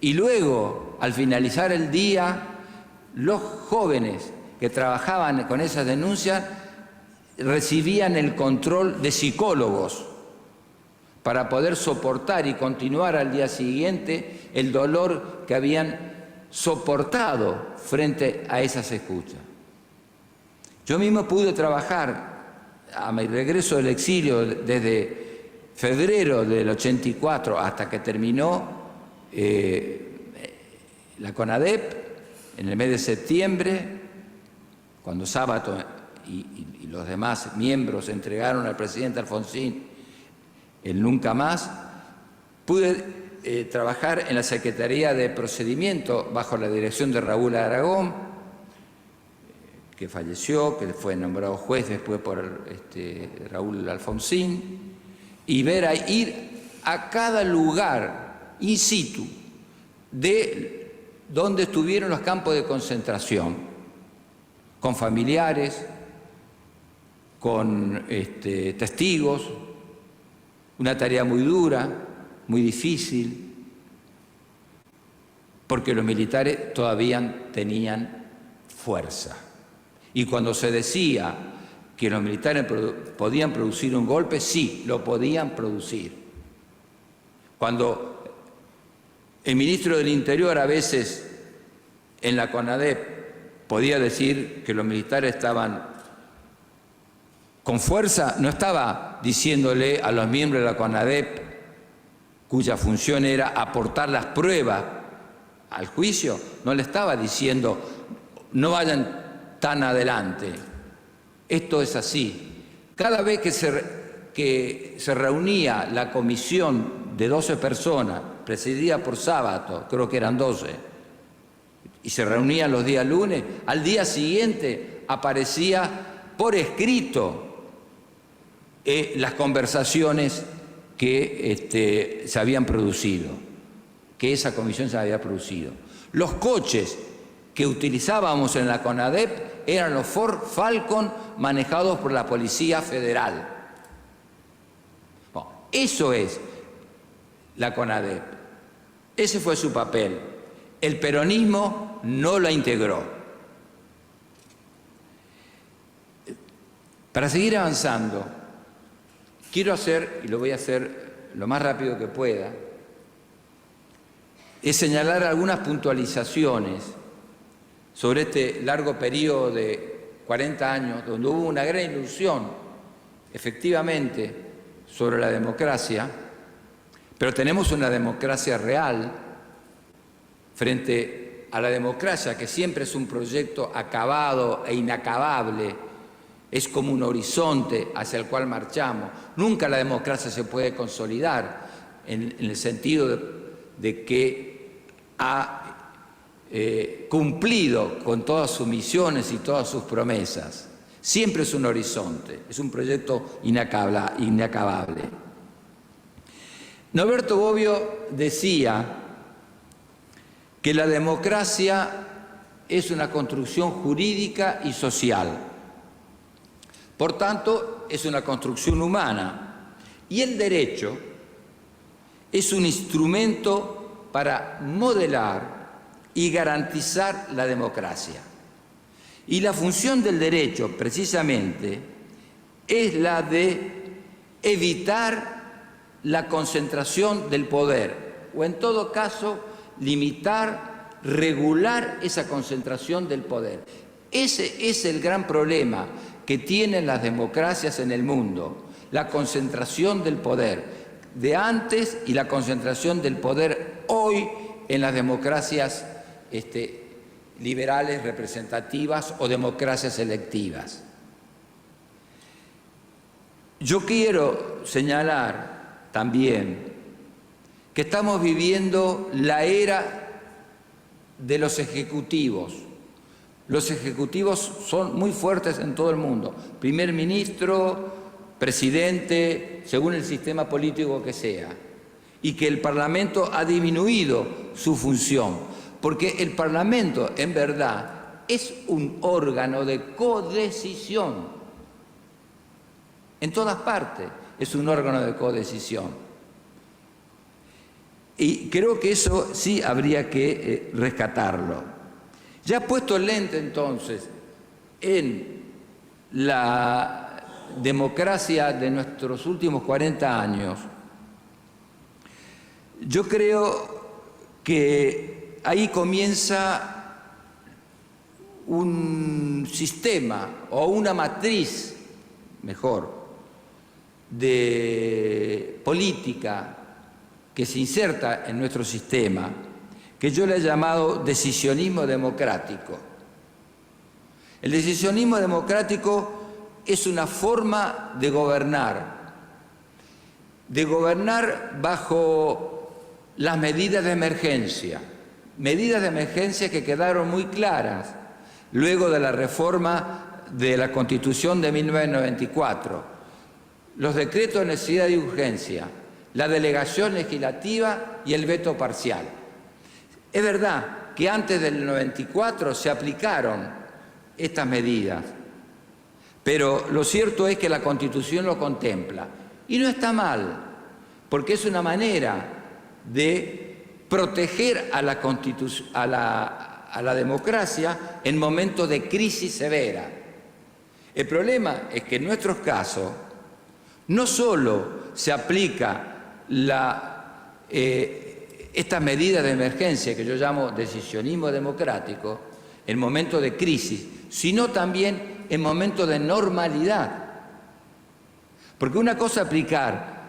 y luego, al finalizar el día, los jóvenes que trabajaban con esas denuncias recibían el control de psicólogos para poder soportar y continuar al día siguiente el dolor que habían soportado frente a esas escuchas. Yo mismo pude trabajar a mi regreso del exilio desde febrero del 84 hasta que terminó la CONADEP en el mes de septiembre, cuando Sábato y los demás miembros entregaron al presidente Alfonsín el nunca más. Pude trabajar en la Secretaría de Procedimiento bajo la dirección de Raúl Aragón, que falleció, que fue nombrado juez después por Raúl Alfonsín, y ir a cada lugar in situ de donde estuvieron los campos de concentración, con familiares, con testigos, una tarea muy dura, muy difícil, porque los militares todavía tenían fuerza. Y cuando se decía que los militares podían producir un golpe, sí, lo podían producir. Cuando el ministro del Interior a veces en la CONADEP podía decir que los militares estaban con fuerza, no estaba diciéndole a los miembros de la CONADEP, cuya función era aportar las pruebas al juicio, no le estaba diciendo no vayan tan adelante. Esto es así. Cada vez que se reunía la comisión de 12 personas, presidida por Sábato, creo que eran 12, y se reunían los días lunes, al día siguiente aparecía por escrito las conversaciones que se habían producido, que esa comisión se había producido. Los coches que utilizábamos en la CONADEP eran los Ford Falcon manejados por la Policía Federal. Bueno, eso es la CONADEP. Ese fue su papel. El peronismo no la integró. Para seguir avanzando, quiero hacer, y lo voy a hacer lo más rápido que pueda, es señalar algunas puntualizaciones sobre este largo periodo de 40 años, donde hubo una gran ilusión, efectivamente, sobre la democracia, pero tenemos una democracia real frente a la democracia, que siempre es un proyecto acabado e inacabable, es como un horizonte hacia el cual marchamos. Nunca la democracia se puede consolidar en el sentido de que ha cumplido con todas sus misiones y todas sus promesas. Siempre es un horizonte, es un proyecto inacabable. Norberto Bobbio decía que la democracia es una construcción jurídica y social. Por tanto, es una construcción humana. Y el derecho es un instrumento para modelar y garantizar la democracia. Y la función del derecho, precisamente, es la de evitar la concentración del poder, o en todo caso, limitar, regular esa concentración del poder. Ese es el gran problema que tienen las democracias en el mundo, la concentración del poder de antes y la concentración del poder hoy en las democracias liberales representativas o democracias electivas. Yo quiero señalar también que estamos viviendo la era de los ejecutivos. Los ejecutivos son muy fuertes en todo el mundo, primer ministro, presidente, según el sistema político que sea, y que el Parlamento ha disminuido su función, porque el Parlamento, en verdad, es un órgano de codecisión. En todas partes es un órgano de codecisión. Y creo que eso sí habría que rescatarlo. Ya puesto el lente entonces en la democracia de nuestros últimos 40 años, yo creo que ahí comienza un sistema o una matriz, mejor, de política que se inserta en nuestro sistema, que yo le he llamado decisionismo democrático. El decisionismo democrático es una forma de gobernar bajo las medidas de emergencia que quedaron muy claras luego de la reforma de la Constitución de 1994, los decretos de necesidad y urgencia, la delegación legislativa y el veto parcial. Es verdad que antes del 94 se aplicaron estas medidas, pero lo cierto es que la Constitución lo contempla. Y no está mal, porque es una manera de proteger a la democracia en momentos de crisis severa. El problema es que en nuestros casos no solo se aplica estas medidas de emergencia que yo llamo decisionismo democrático en momentos de crisis, sino también en momentos de normalidad. Porque una cosa es aplicar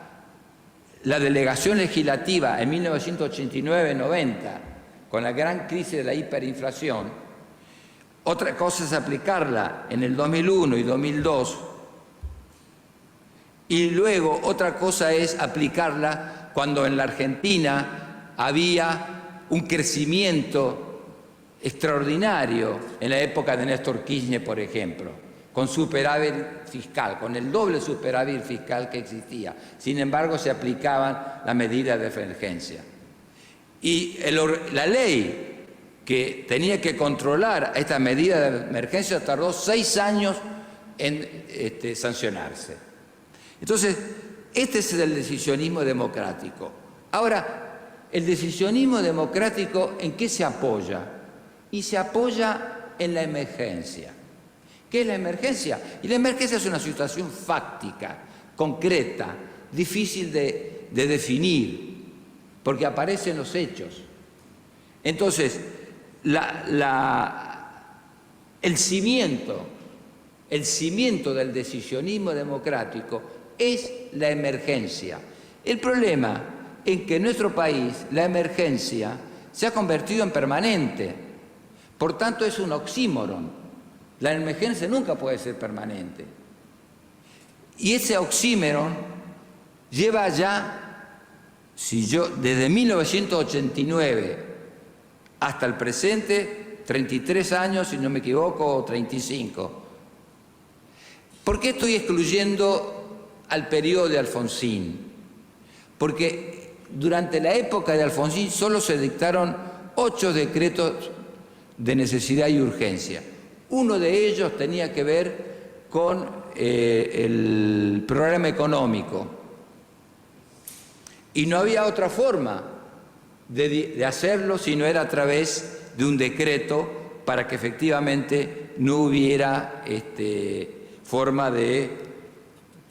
la delegación legislativa en 1989-90 con la gran crisis de la hiperinflación, otra cosa es aplicarla en el 2001 y 2002, y luego otra cosa es aplicarla cuando en la Argentina había un crecimiento extraordinario en la época de Néstor Kirchner, por ejemplo, con superávit fiscal, con el doble superávit fiscal que existía. Sin embargo, se aplicaban las medidas de emergencia. Y la ley que tenía que controlar estas medidas de emergencia tardó 6 años en sancionarse. Entonces, este es el decisionismo democrático. Ahora, el decisionismo democrático, ¿en qué se apoya? Y se apoya en la emergencia. ¿Qué es la emergencia? Y la emergencia es una situación fáctica, concreta, difícil de definir, porque aparecen los hechos. Entonces, el cimiento del decisionismo democrático es la emergencia. El problema es que en nuestro país la emergencia se ha convertido en permanente. Por tanto, es un oxímoron. La emergencia nunca puede ser permanente. Y ese oxímoron lleva ya, desde 1989 hasta el presente, 33 años, si no me equivoco, o 35. ¿Por qué estoy excluyendo al periodo de Alfonsín? Porque durante la época de Alfonsín solo se dictaron 8 decretos de necesidad y urgencia. Uno de ellos tenía que ver con el programa económico. Y no había otra forma de hacerlo si no era a través de un decreto para que efectivamente no hubiera forma de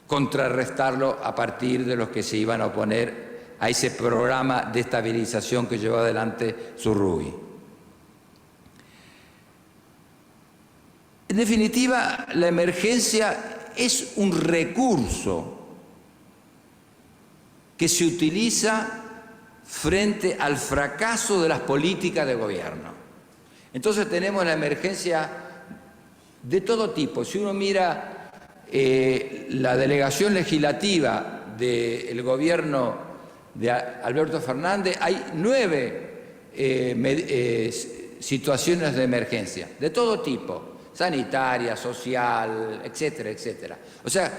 contrarrestarlo a partir de los que se iban a oponer a ese programa de estabilización que llevó adelante Zurruy. En definitiva, la emergencia es un recurso que se utiliza frente al fracaso de las políticas de gobierno. Entonces tenemos la emergencia de todo tipo. Si uno mira la delegación legislativa del gobierno de Alberto Fernández, hay 9 situaciones de emergencia, de todo tipo. Sanitaria, social, etcétera, etcétera. O sea,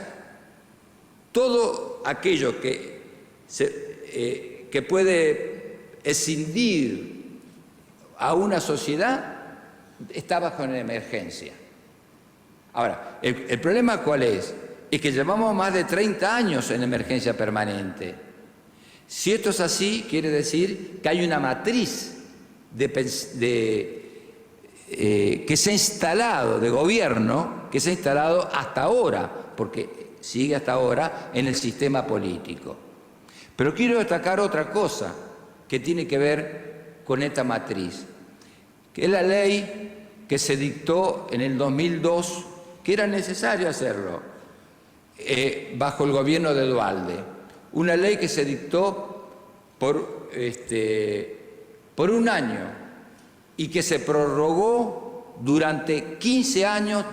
todo aquello que puede escindir a una sociedad está bajo una emergencia. Ahora, el problema ¿cuál es? Es que llevamos más de 30 años en emergencia permanente. Si esto es así, quiere decir que hay una matriz de que se ha instalado, de gobierno, que se ha instalado hasta ahora, porque sigue hasta ahora en el sistema político. Pero quiero destacar otra cosa que tiene que ver con esta matriz, que es la ley que se dictó en el 2002, que era necesario hacerlo, bajo el gobierno de Duhalde. Una ley que se dictó por un año y que se prorrogó durante 15 años,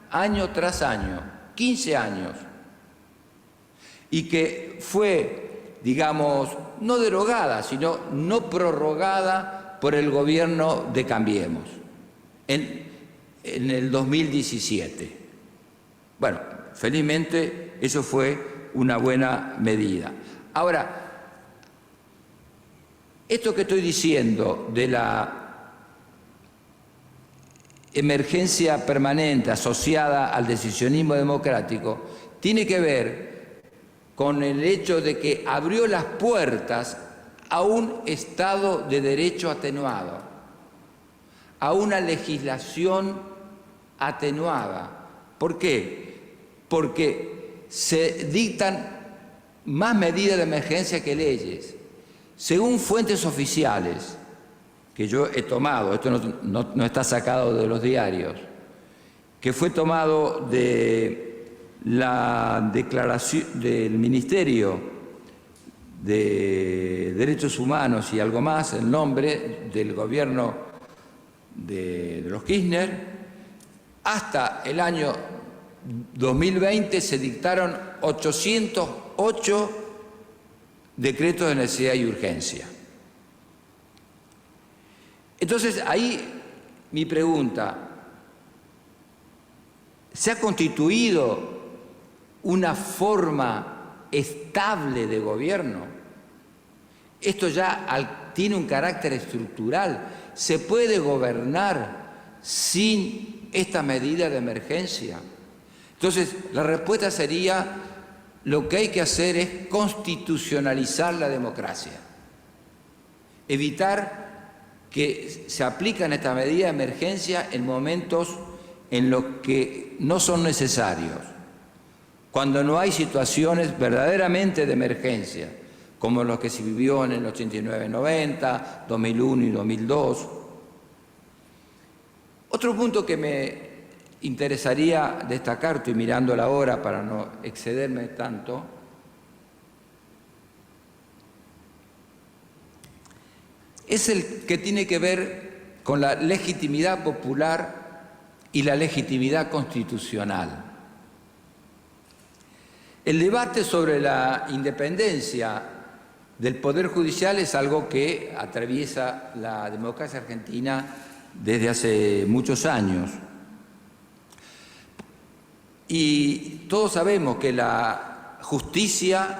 año tras año, 15 años, y que fue, digamos, no derogada, sino no prorrogada por el gobierno de Cambiemos en el 2017. Bueno, felizmente eso fue una buena medida. Ahora, esto que estoy diciendo de la emergencia permanente asociada al decisionismo democrático tiene que ver con el hecho de que abrió las puertas a un Estado de Derecho atenuado, a una legislación atenuada. ¿Por qué? Porque se dictan más medidas de emergencia que leyes. Según fuentes oficiales que yo he tomado, esto no está sacado de los diarios, que fue tomado de la declaración del Ministerio de Derechos Humanos y algo más, el nombre del gobierno de los Kirchner, hasta el año 2020 se dictaron 808 decretos de necesidad y urgencia. Entonces, ahí mi pregunta, ¿se ha constituido una forma estable de gobierno? Esto ya tiene un carácter estructural. ¿Se puede gobernar sin esta medida de emergencia? Entonces, la respuesta sería, lo que hay que hacer es constitucionalizar la democracia, evitar que se aplican estas medidas de emergencia en momentos en los que no son necesarios, cuando no hay situaciones verdaderamente de emergencia, como los que se vivió en el 89-90, 2001 y 2002. Otro punto que me interesaría destacar, estoy mirando la hora para no excederme tanto, es el que tiene que ver con la legitimidad popular y la legitimidad constitucional. El debate sobre la independencia del Poder Judicial es algo que atraviesa la democracia argentina desde hace muchos años. Y todos sabemos que la justicia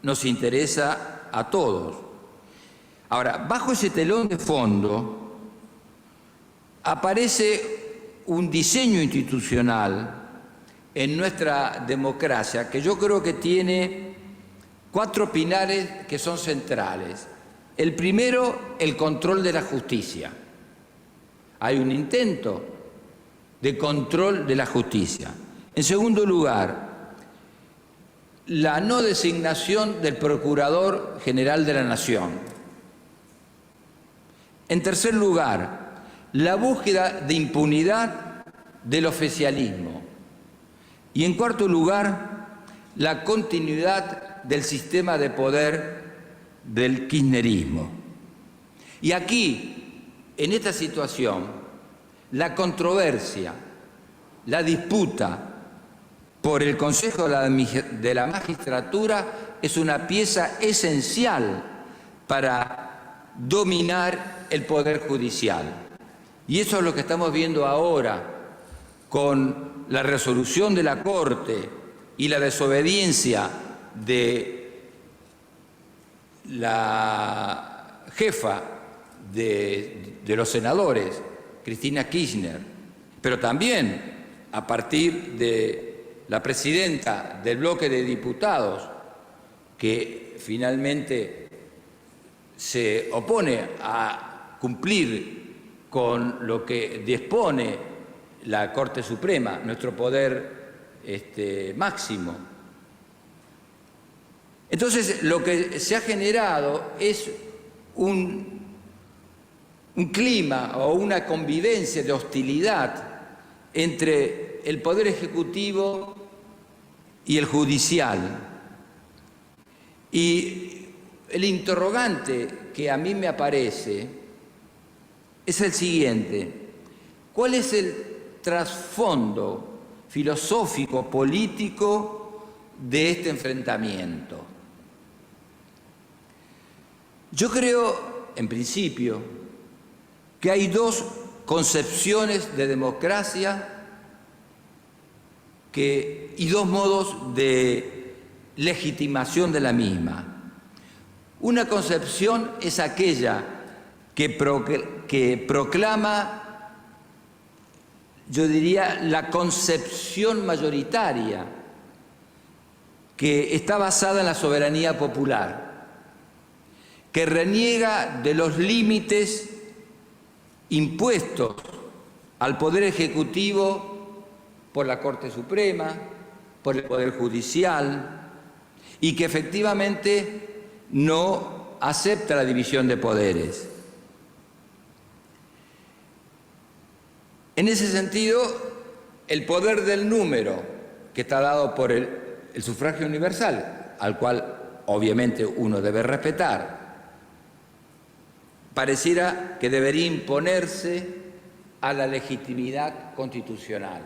nos interesa a todos. Ahora, bajo ese telón de fondo aparece un diseño institucional en nuestra democracia que yo creo que tiene 4 pilares que son centrales. El primero, el control de la justicia. Hay un intento de control de la justicia. En segundo lugar, la no designación del Procurador General de la Nación. En tercer lugar, la búsqueda de impunidad del oficialismo. Y en cuarto lugar, la continuidad del sistema de poder del kirchnerismo. Y aquí, en esta situación, la controversia, la disputa por el Consejo de la Magistratura es una pieza esencial para dominar el Poder Judicial. Y eso es lo que estamos viendo ahora con la resolución de la Corte y la desobediencia de la jefa de los senadores, Cristina Kirchner, pero también a partir de la presidenta del bloque de diputados, que finalmente se opone a cumplir con lo que dispone la Corte Suprema, nuestro poder máximo. Entonces, lo que se ha generado es un clima o una convivencia de hostilidad entre el Poder Ejecutivo y el Judicial. Y el interrogante que a mí me aparece es el siguiente: ¿cuál es el trasfondo filosófico, político de este enfrentamiento? Yo creo, en principio, que hay dos concepciones de democracia y dos modos de legitimación de la misma. Una concepción es aquella que proclama, yo diría, la concepción mayoritaria, que está basada en la soberanía popular, que reniega de los límites impuestos al Poder Ejecutivo por la Corte Suprema, por el Poder Judicial, y que efectivamente no acepta la división de poderes. En ese sentido, el poder del número, que está dado por el sufragio universal, al cual obviamente uno debe respetar, pareciera que debería imponerse a la legitimidad constitucional.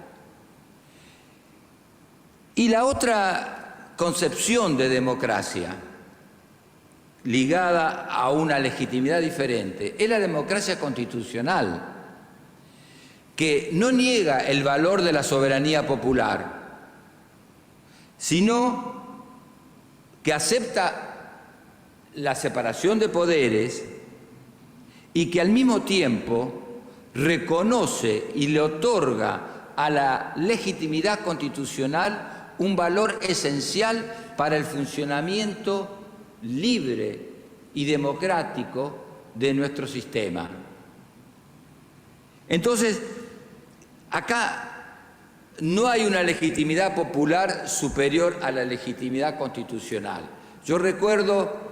Y la otra concepción de democracia, ligada a una legitimidad diferente, es la democracia constitucional, que no niega el valor de la soberanía popular, sino que acepta la separación de poderes y que al mismo tiempo reconoce y le otorga a la legitimidad constitucional un valor esencial para el funcionamiento libre y democrático de nuestro sistema. Entonces, acá no hay una legitimidad popular superior a la legitimidad constitucional. Yo recuerdo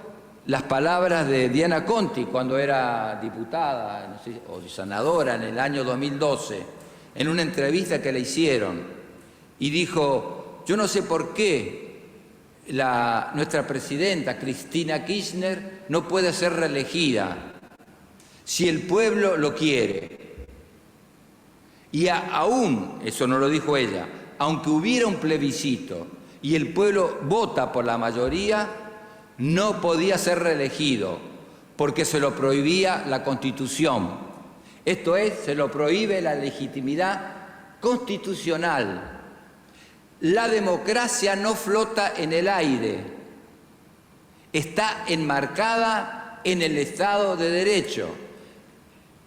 las palabras de Diana Conti cuando era diputada, no sé, o senadora en el año 2012, en una entrevista que le hicieron, y dijo: yo no sé por qué nuestra presidenta Cristina Kirchner no puede ser reelegida si el pueblo lo quiere. Y aún, eso no lo dijo ella, aunque hubiera un plebiscito y el pueblo vota por la mayoría, no podía ser reelegido porque se lo prohibía la Constitución. Esto es, se lo prohíbe la legitimidad constitucional. La democracia no flota en el aire, está enmarcada en el Estado de Derecho,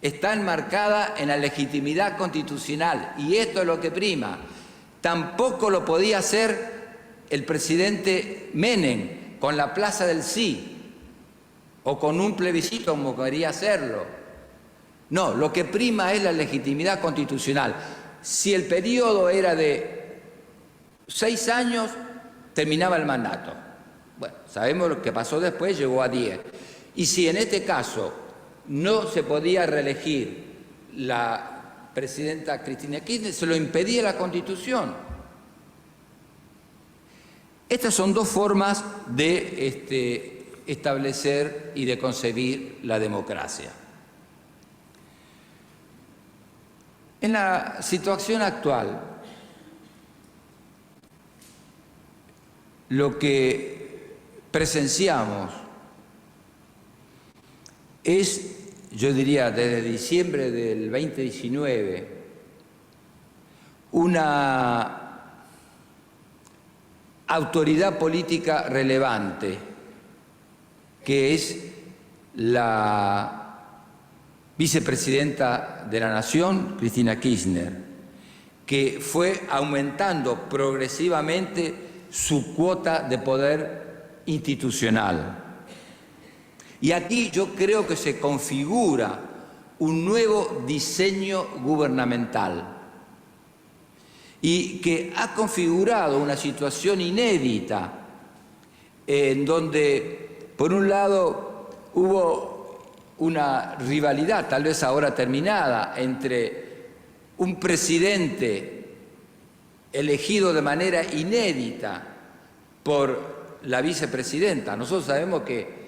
está enmarcada en la legitimidad constitucional, y esto es lo que prima. Tampoco lo podía hacer el presidente Menem con la Plaza del Sí o con un plebiscito como quería hacerlo. No, lo que prima es la legitimidad constitucional. Si el periodo era de 6 años, terminaba el mandato. Bueno, sabemos lo que pasó después, llegó a 10. Y si en este caso no se podía reelegir la presidenta Cristina Kirchner, se lo impedía la Constitución. Estas son dos formas de establecer y de concebir la democracia. En la situación actual, lo que presenciamos es, yo diría, desde diciembre del 2019, una autoridad política relevante, que es la vicepresidenta de la Nación, Cristina Kirchner, que fue aumentando progresivamente su cuota de poder institucional. Y aquí yo creo que se configura un nuevo diseño gubernamental y que ha configurado una situación inédita en donde, por un lado, hubo una rivalidad, tal vez ahora terminada, entre un presidente elegido de manera inédita por la vicepresidenta. Nosotros sabemos que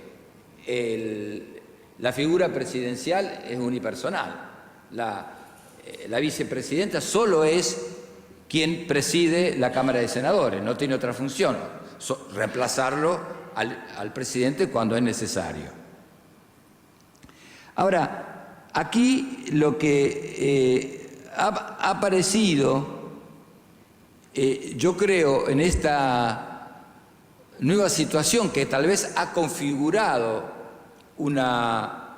la figura presidencial es unipersonal. La vicepresidenta solo es quien preside la Cámara de Senadores, no tiene otra función, reemplazarlo al presidente cuando es necesario. Ahora, aquí lo que ha aparecido, yo creo, en esta nueva situación que tal vez ha configurado una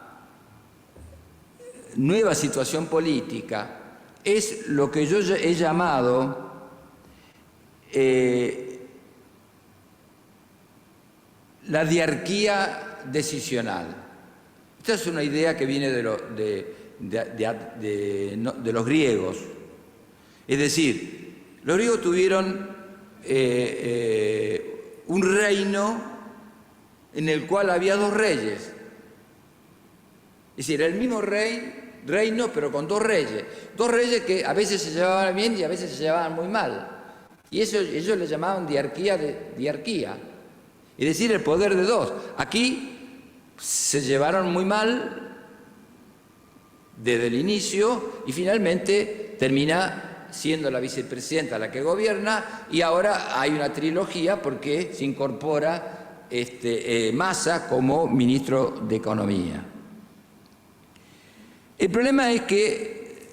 nueva situación política, es lo que yo he llamado la diarquía decisional. Esta es una idea que viene de los griegos. Es decir, los griegos tuvieron un reino en el cual había dos reyes. Es decir, el mismo reino, pero con dos reyes que a veces se llevaban bien y a veces se llevaban muy mal. Y eso ellos le llamaban diarquía, es decir, el poder de dos. Aquí se llevaron muy mal desde el inicio y finalmente termina siendo la vicepresidenta la que gobierna, y ahora hay una trilogía porque se incorpora Massa como ministro de Economía. El problema es que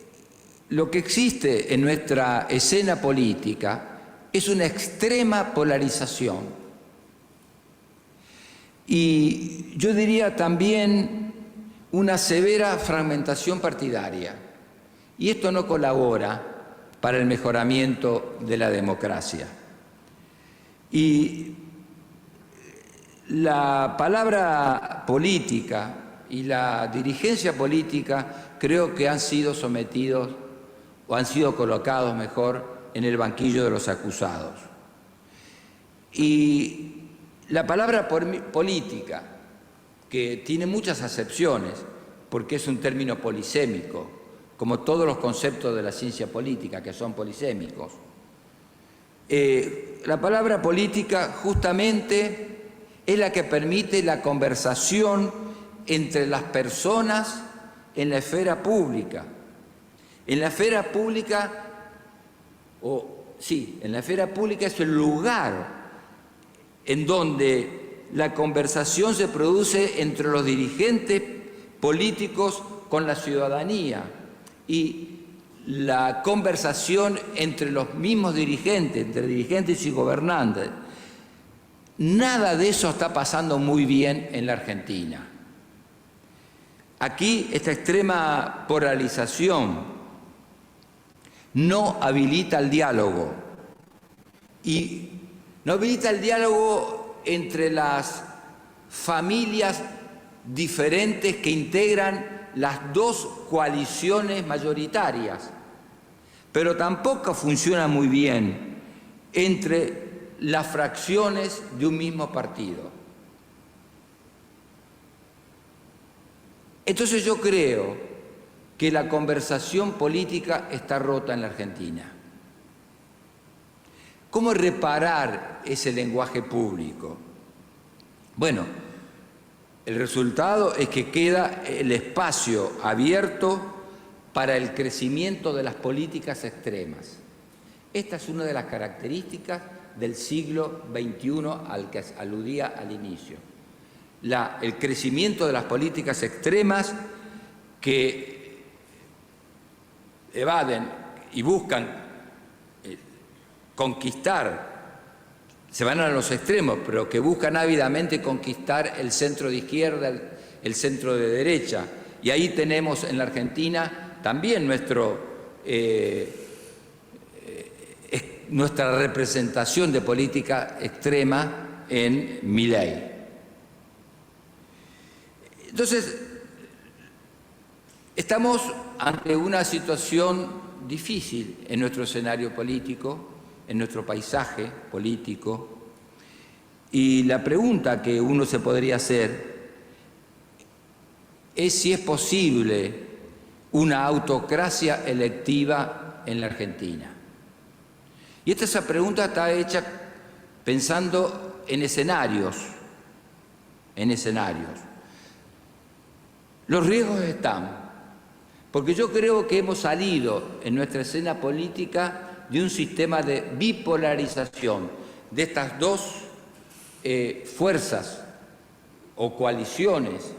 lo que existe en nuestra escena política es una extrema polarización. Y yo diría también una severa fragmentación partidaria. Y esto no colabora para el mejoramiento de la democracia. Y la palabra política y la dirigencia política creo que han sido sometidos o han sido colocados mejor en el banquillo de los acusados. Y la palabra política, que tiene muchas acepciones, porque es un término polisémico, como todos los conceptos de la ciencia política, que son polisémicos. La palabra política justamente es la que permite la conversación entre las personas en la esfera pública. En la esfera pública, en la esfera pública es el lugar en donde la conversación se produce entre los dirigentes políticos con la ciudadanía, y la conversación entre los mismos dirigentes, entre dirigentes y gobernantes. Nada de eso está pasando muy bien en la Argentina. Aquí esta extrema polarización no habilita el diálogo, y no habilita el diálogo entre las familias diferentes que integran las dos coaliciones mayoritarias, pero tampoco funciona muy bien entre las fracciones de un mismo partido. Entonces yo creo que la conversación política está rota en la Argentina. ¿Cómo reparar ese lenguaje público? Bueno, el resultado es que queda el espacio abierto para el crecimiento de las políticas extremas. Esta es una de las características del siglo XXI al que aludía al inicio. El crecimiento de las políticas extremas que evaden y buscan conquistar, se van a los extremos, pero que buscan ávidamente conquistar el centro de izquierda, el centro de derecha. Y ahí tenemos en la Argentina también nuestra representación de política extrema en Milei. Entonces, Estamos ante una situación difícil en nuestro escenario político, en nuestro paisaje político, y la pregunta que uno se podría hacer es si es posible una autocracia electiva en la Argentina. Y esa pregunta está hecha pensando en escenarios. Los riesgos están, porque yo creo que hemos salido en nuestra escena política de un sistema de bipolarización de estas dos fuerzas o coaliciones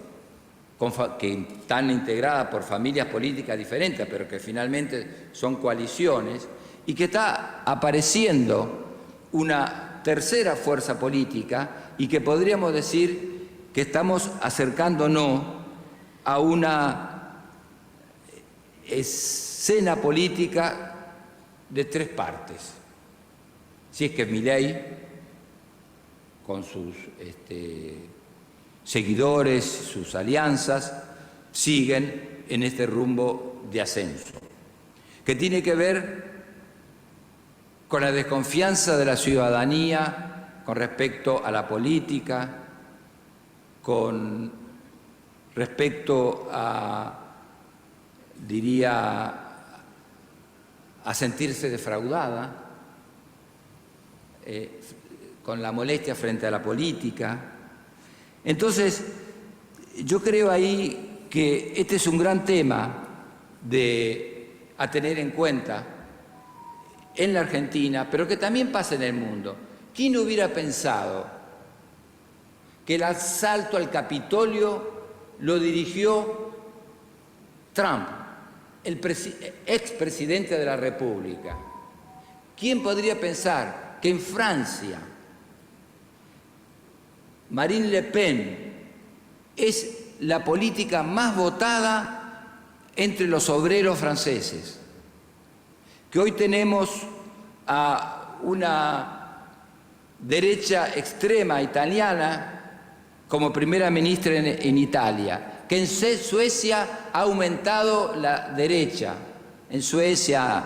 que están integradas por familias políticas diferentes, pero que finalmente son coaliciones, y que está apareciendo una tercera fuerza política y que podríamos decir que estamos acercándonos a una escena política de tres partes. Si es que Milei, con sus seguidores, sus alianzas, siguen en este rumbo de ascenso, que tiene que ver con la desconfianza de la ciudadanía con respecto a la política, con respecto a, diría, a sentirse defraudada, con la molestia frente a la política. Entonces, yo creo ahí que este es un gran tema a tener en cuenta en la Argentina, pero que también pasa en el mundo. ¿Quién hubiera pensado que el asalto al Capitolio lo dirigió Trump, el expresidente de la República? ¿Quién podría pensar que en Francia Marine Le Pen es la política más votada entre los obreros franceses? Que hoy tenemos a una derecha extrema italiana como primera ministra en Italia, que en Suecia ha aumentado la derecha. En Suecia,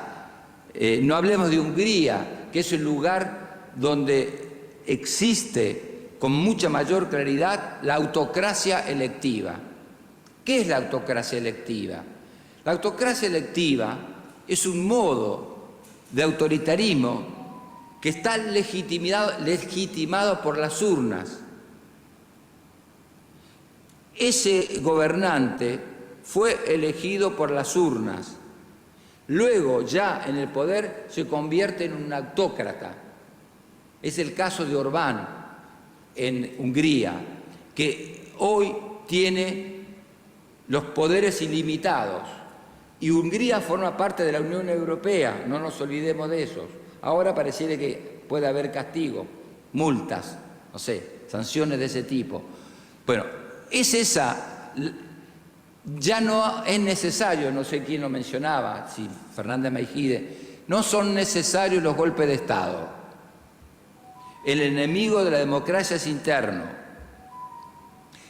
no hablemos de Hungría, que es el lugar donde existe con mucha mayor claridad la autocracia electiva. ¿Qué es la autocracia electiva? La autocracia electiva es un modo de autoritarismo que está legitimado por las urnas. Ese gobernante fue elegido por las urnas. Luego, ya en el poder, se convierte en un autócrata. Es el caso de Orbán en Hungría, que hoy tiene los poderes ilimitados. Y Hungría forma parte de la Unión Europea, no nos olvidemos de eso. Ahora pareciera que puede haber castigo, multas, no sé, sanciones de ese tipo. Bueno, ya no es necesario, no sé quién lo mencionaba, si Fernández Meijide, no son necesarios los golpes de Estado. El enemigo de la democracia es interno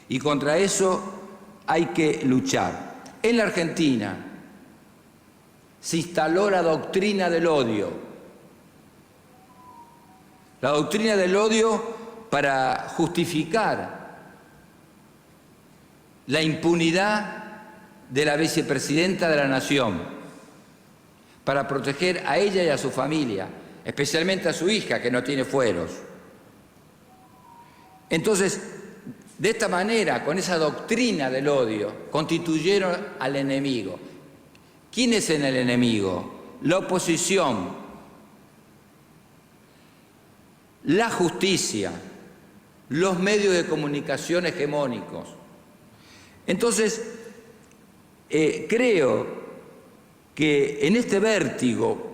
y contra eso hay que luchar. En la Argentina se instaló la doctrina del odio. La doctrina del odio para justificar la impunidad de la vicepresidenta de la Nación, para proteger a ella y a su familia, especialmente a su hija, que no tiene fueros. Entonces, de esta manera, con esa doctrina del odio, constituyeron al enemigo. ¿Quién es el enemigo? La oposición, la justicia, los medios de comunicación hegemónicos. Entonces, creo que en este vértigo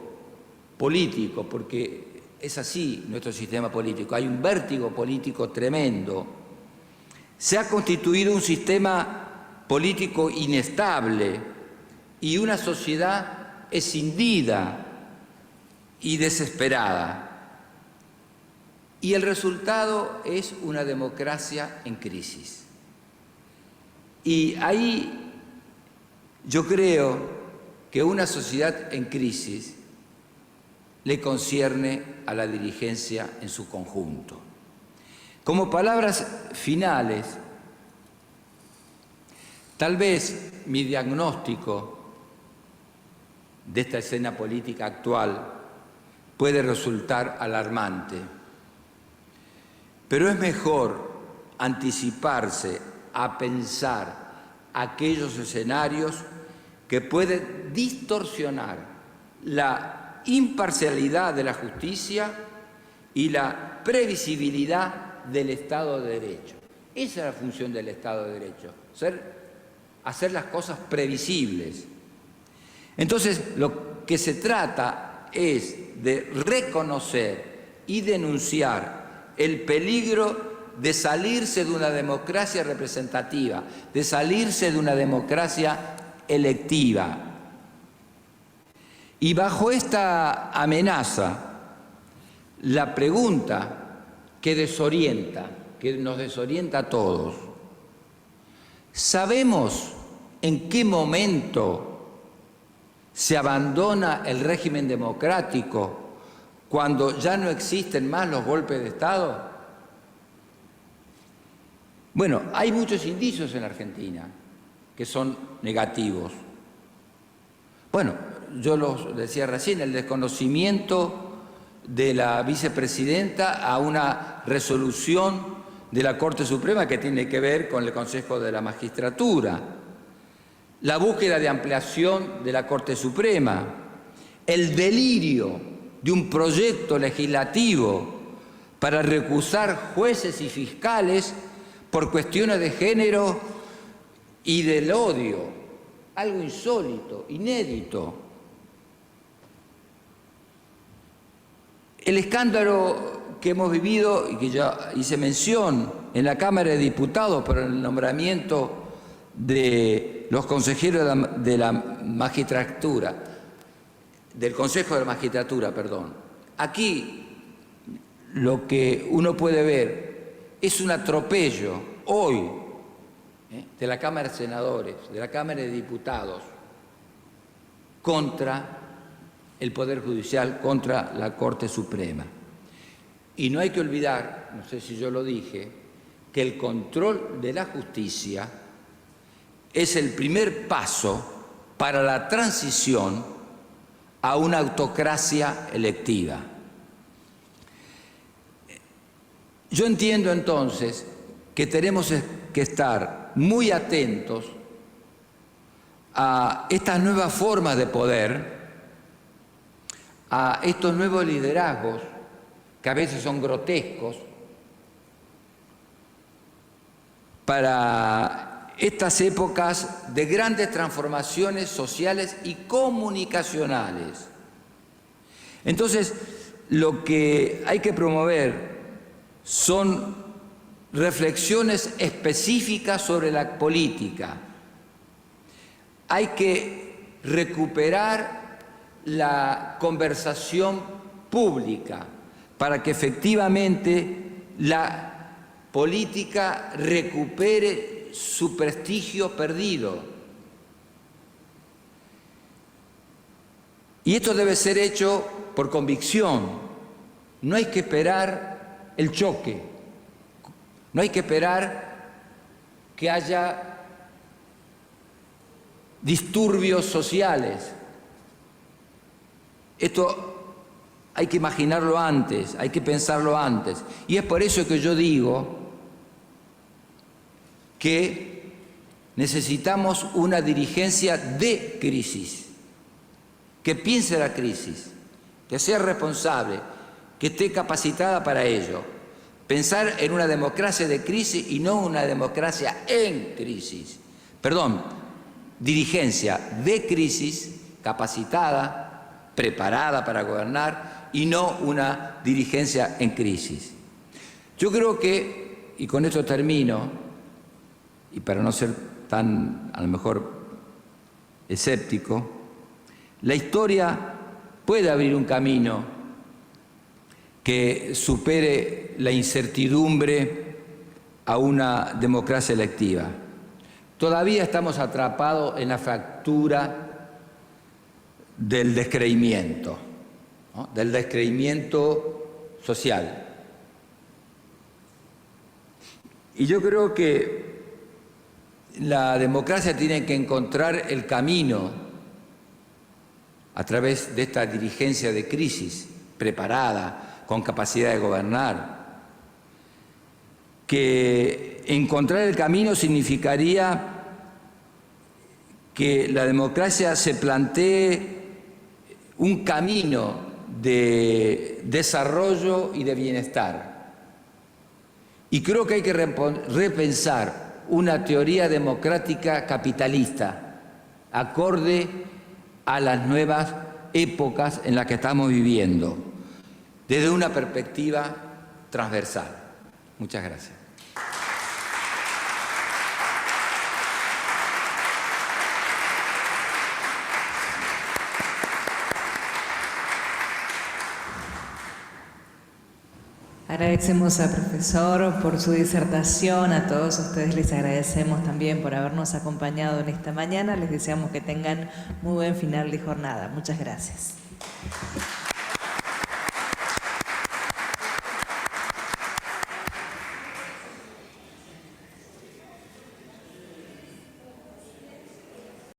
político, porque es así nuestro sistema político, hay un vértigo político tremendo, se ha constituido un sistema político inestable y una sociedad escindida y desesperada. Y el resultado es una democracia en crisis. Y ahí Yo creo que una sociedad en crisis le concierne a la dirigencia en su conjunto. Como palabras finales, tal vez mi diagnóstico de esta escena política actual puede resultar alarmante, pero es mejor anticiparse a pensar aquellos escenarios que pueden distorsionar la imparcialidad de la justicia y la previsibilidad del Estado de Derecho. Esa es la función del Estado de Derecho, hacer las cosas previsibles. Entonces, lo que se trata es de reconocer y denunciar el peligro de salirse de una democracia representativa, de salirse de una democracia electiva. Y bajo esta amenaza, la pregunta que nos desorienta a todos, ¿sabemos en qué momento se abandona el régimen democrático cuando ya no existen más los golpes de Estado? Bueno, hay muchos indicios en Argentina que son negativos. Bueno, yo los decía recién, el desconocimiento de la vicepresidenta a una resolución de la Corte Suprema que tiene que ver con el Consejo de la Magistratura, la búsqueda de ampliación de la Corte Suprema, el delirio de un proyecto legislativo para recusar jueces y fiscales por cuestiones de género y del odio, algo insólito, inédito. El escándalo que hemos vivido y que ya hice mención en la Cámara de Diputados por el nombramiento de los consejeros de la magistratura, del Consejo de la Magistratura, perdón. Aquí lo que uno puede ver es un atropello hoy de la Cámara de Senadores, de la Cámara de Diputados, contra el Poder Judicial, contra la Corte Suprema. Y no hay que olvidar, no sé si yo lo dije, que el control de la justicia es el primer paso para la transición a una autocracia electiva. Yo entiendo entonces que tenemos que estar muy atentos a estas nuevas formas de poder, a estos nuevos liderazgos que a veces son grotescos, para estas épocas de grandes transformaciones sociales y comunicacionales. Entonces, lo que hay que promover son reflexiones específicas sobre la política. Hay que recuperar la conversación pública para que efectivamente la política recupere su prestigio perdido. Y esto debe ser hecho por convicción. No hay que esperar el choque, no hay que esperar que haya disturbios sociales. Esto hay que imaginarlo antes, hay que pensarlo antes. Y es por eso que yo digo que necesitamos una dirigencia de crisis, que piense la crisis, que sea responsable, que esté capacitada para ello. Pensar en una democracia de crisis y no una democracia en crisis. Perdón, dirigencia de crisis, capacitada, preparada para gobernar y no una dirigencia en crisis. Yo creo que, y con esto termino, y para no ser tan, a lo mejor, escéptico, la historia puede abrir un camino que supere la incertidumbre a una democracia electiva. todavía estamos atrapados en la fractura del descreimiento, ¿no? Del descreimiento social. Y yo creo que la democracia tiene que encontrar el camino a través de esta dirigencia de crisis preparada, con capacidad de gobernar, que encontrar el camino significaría que la democracia se plantee un camino de desarrollo y de bienestar. Y creo que hay que repensar una teoría democrática capitalista, acorde a las nuevas épocas en las que estamos viviendo, desde una perspectiva transversal. Muchas gracias. Agradecemos al profesor por su disertación, a todos ustedes les agradecemos también por habernos acompañado en esta mañana, les deseamos que tengan muy buen final de jornada. Muchas gracias.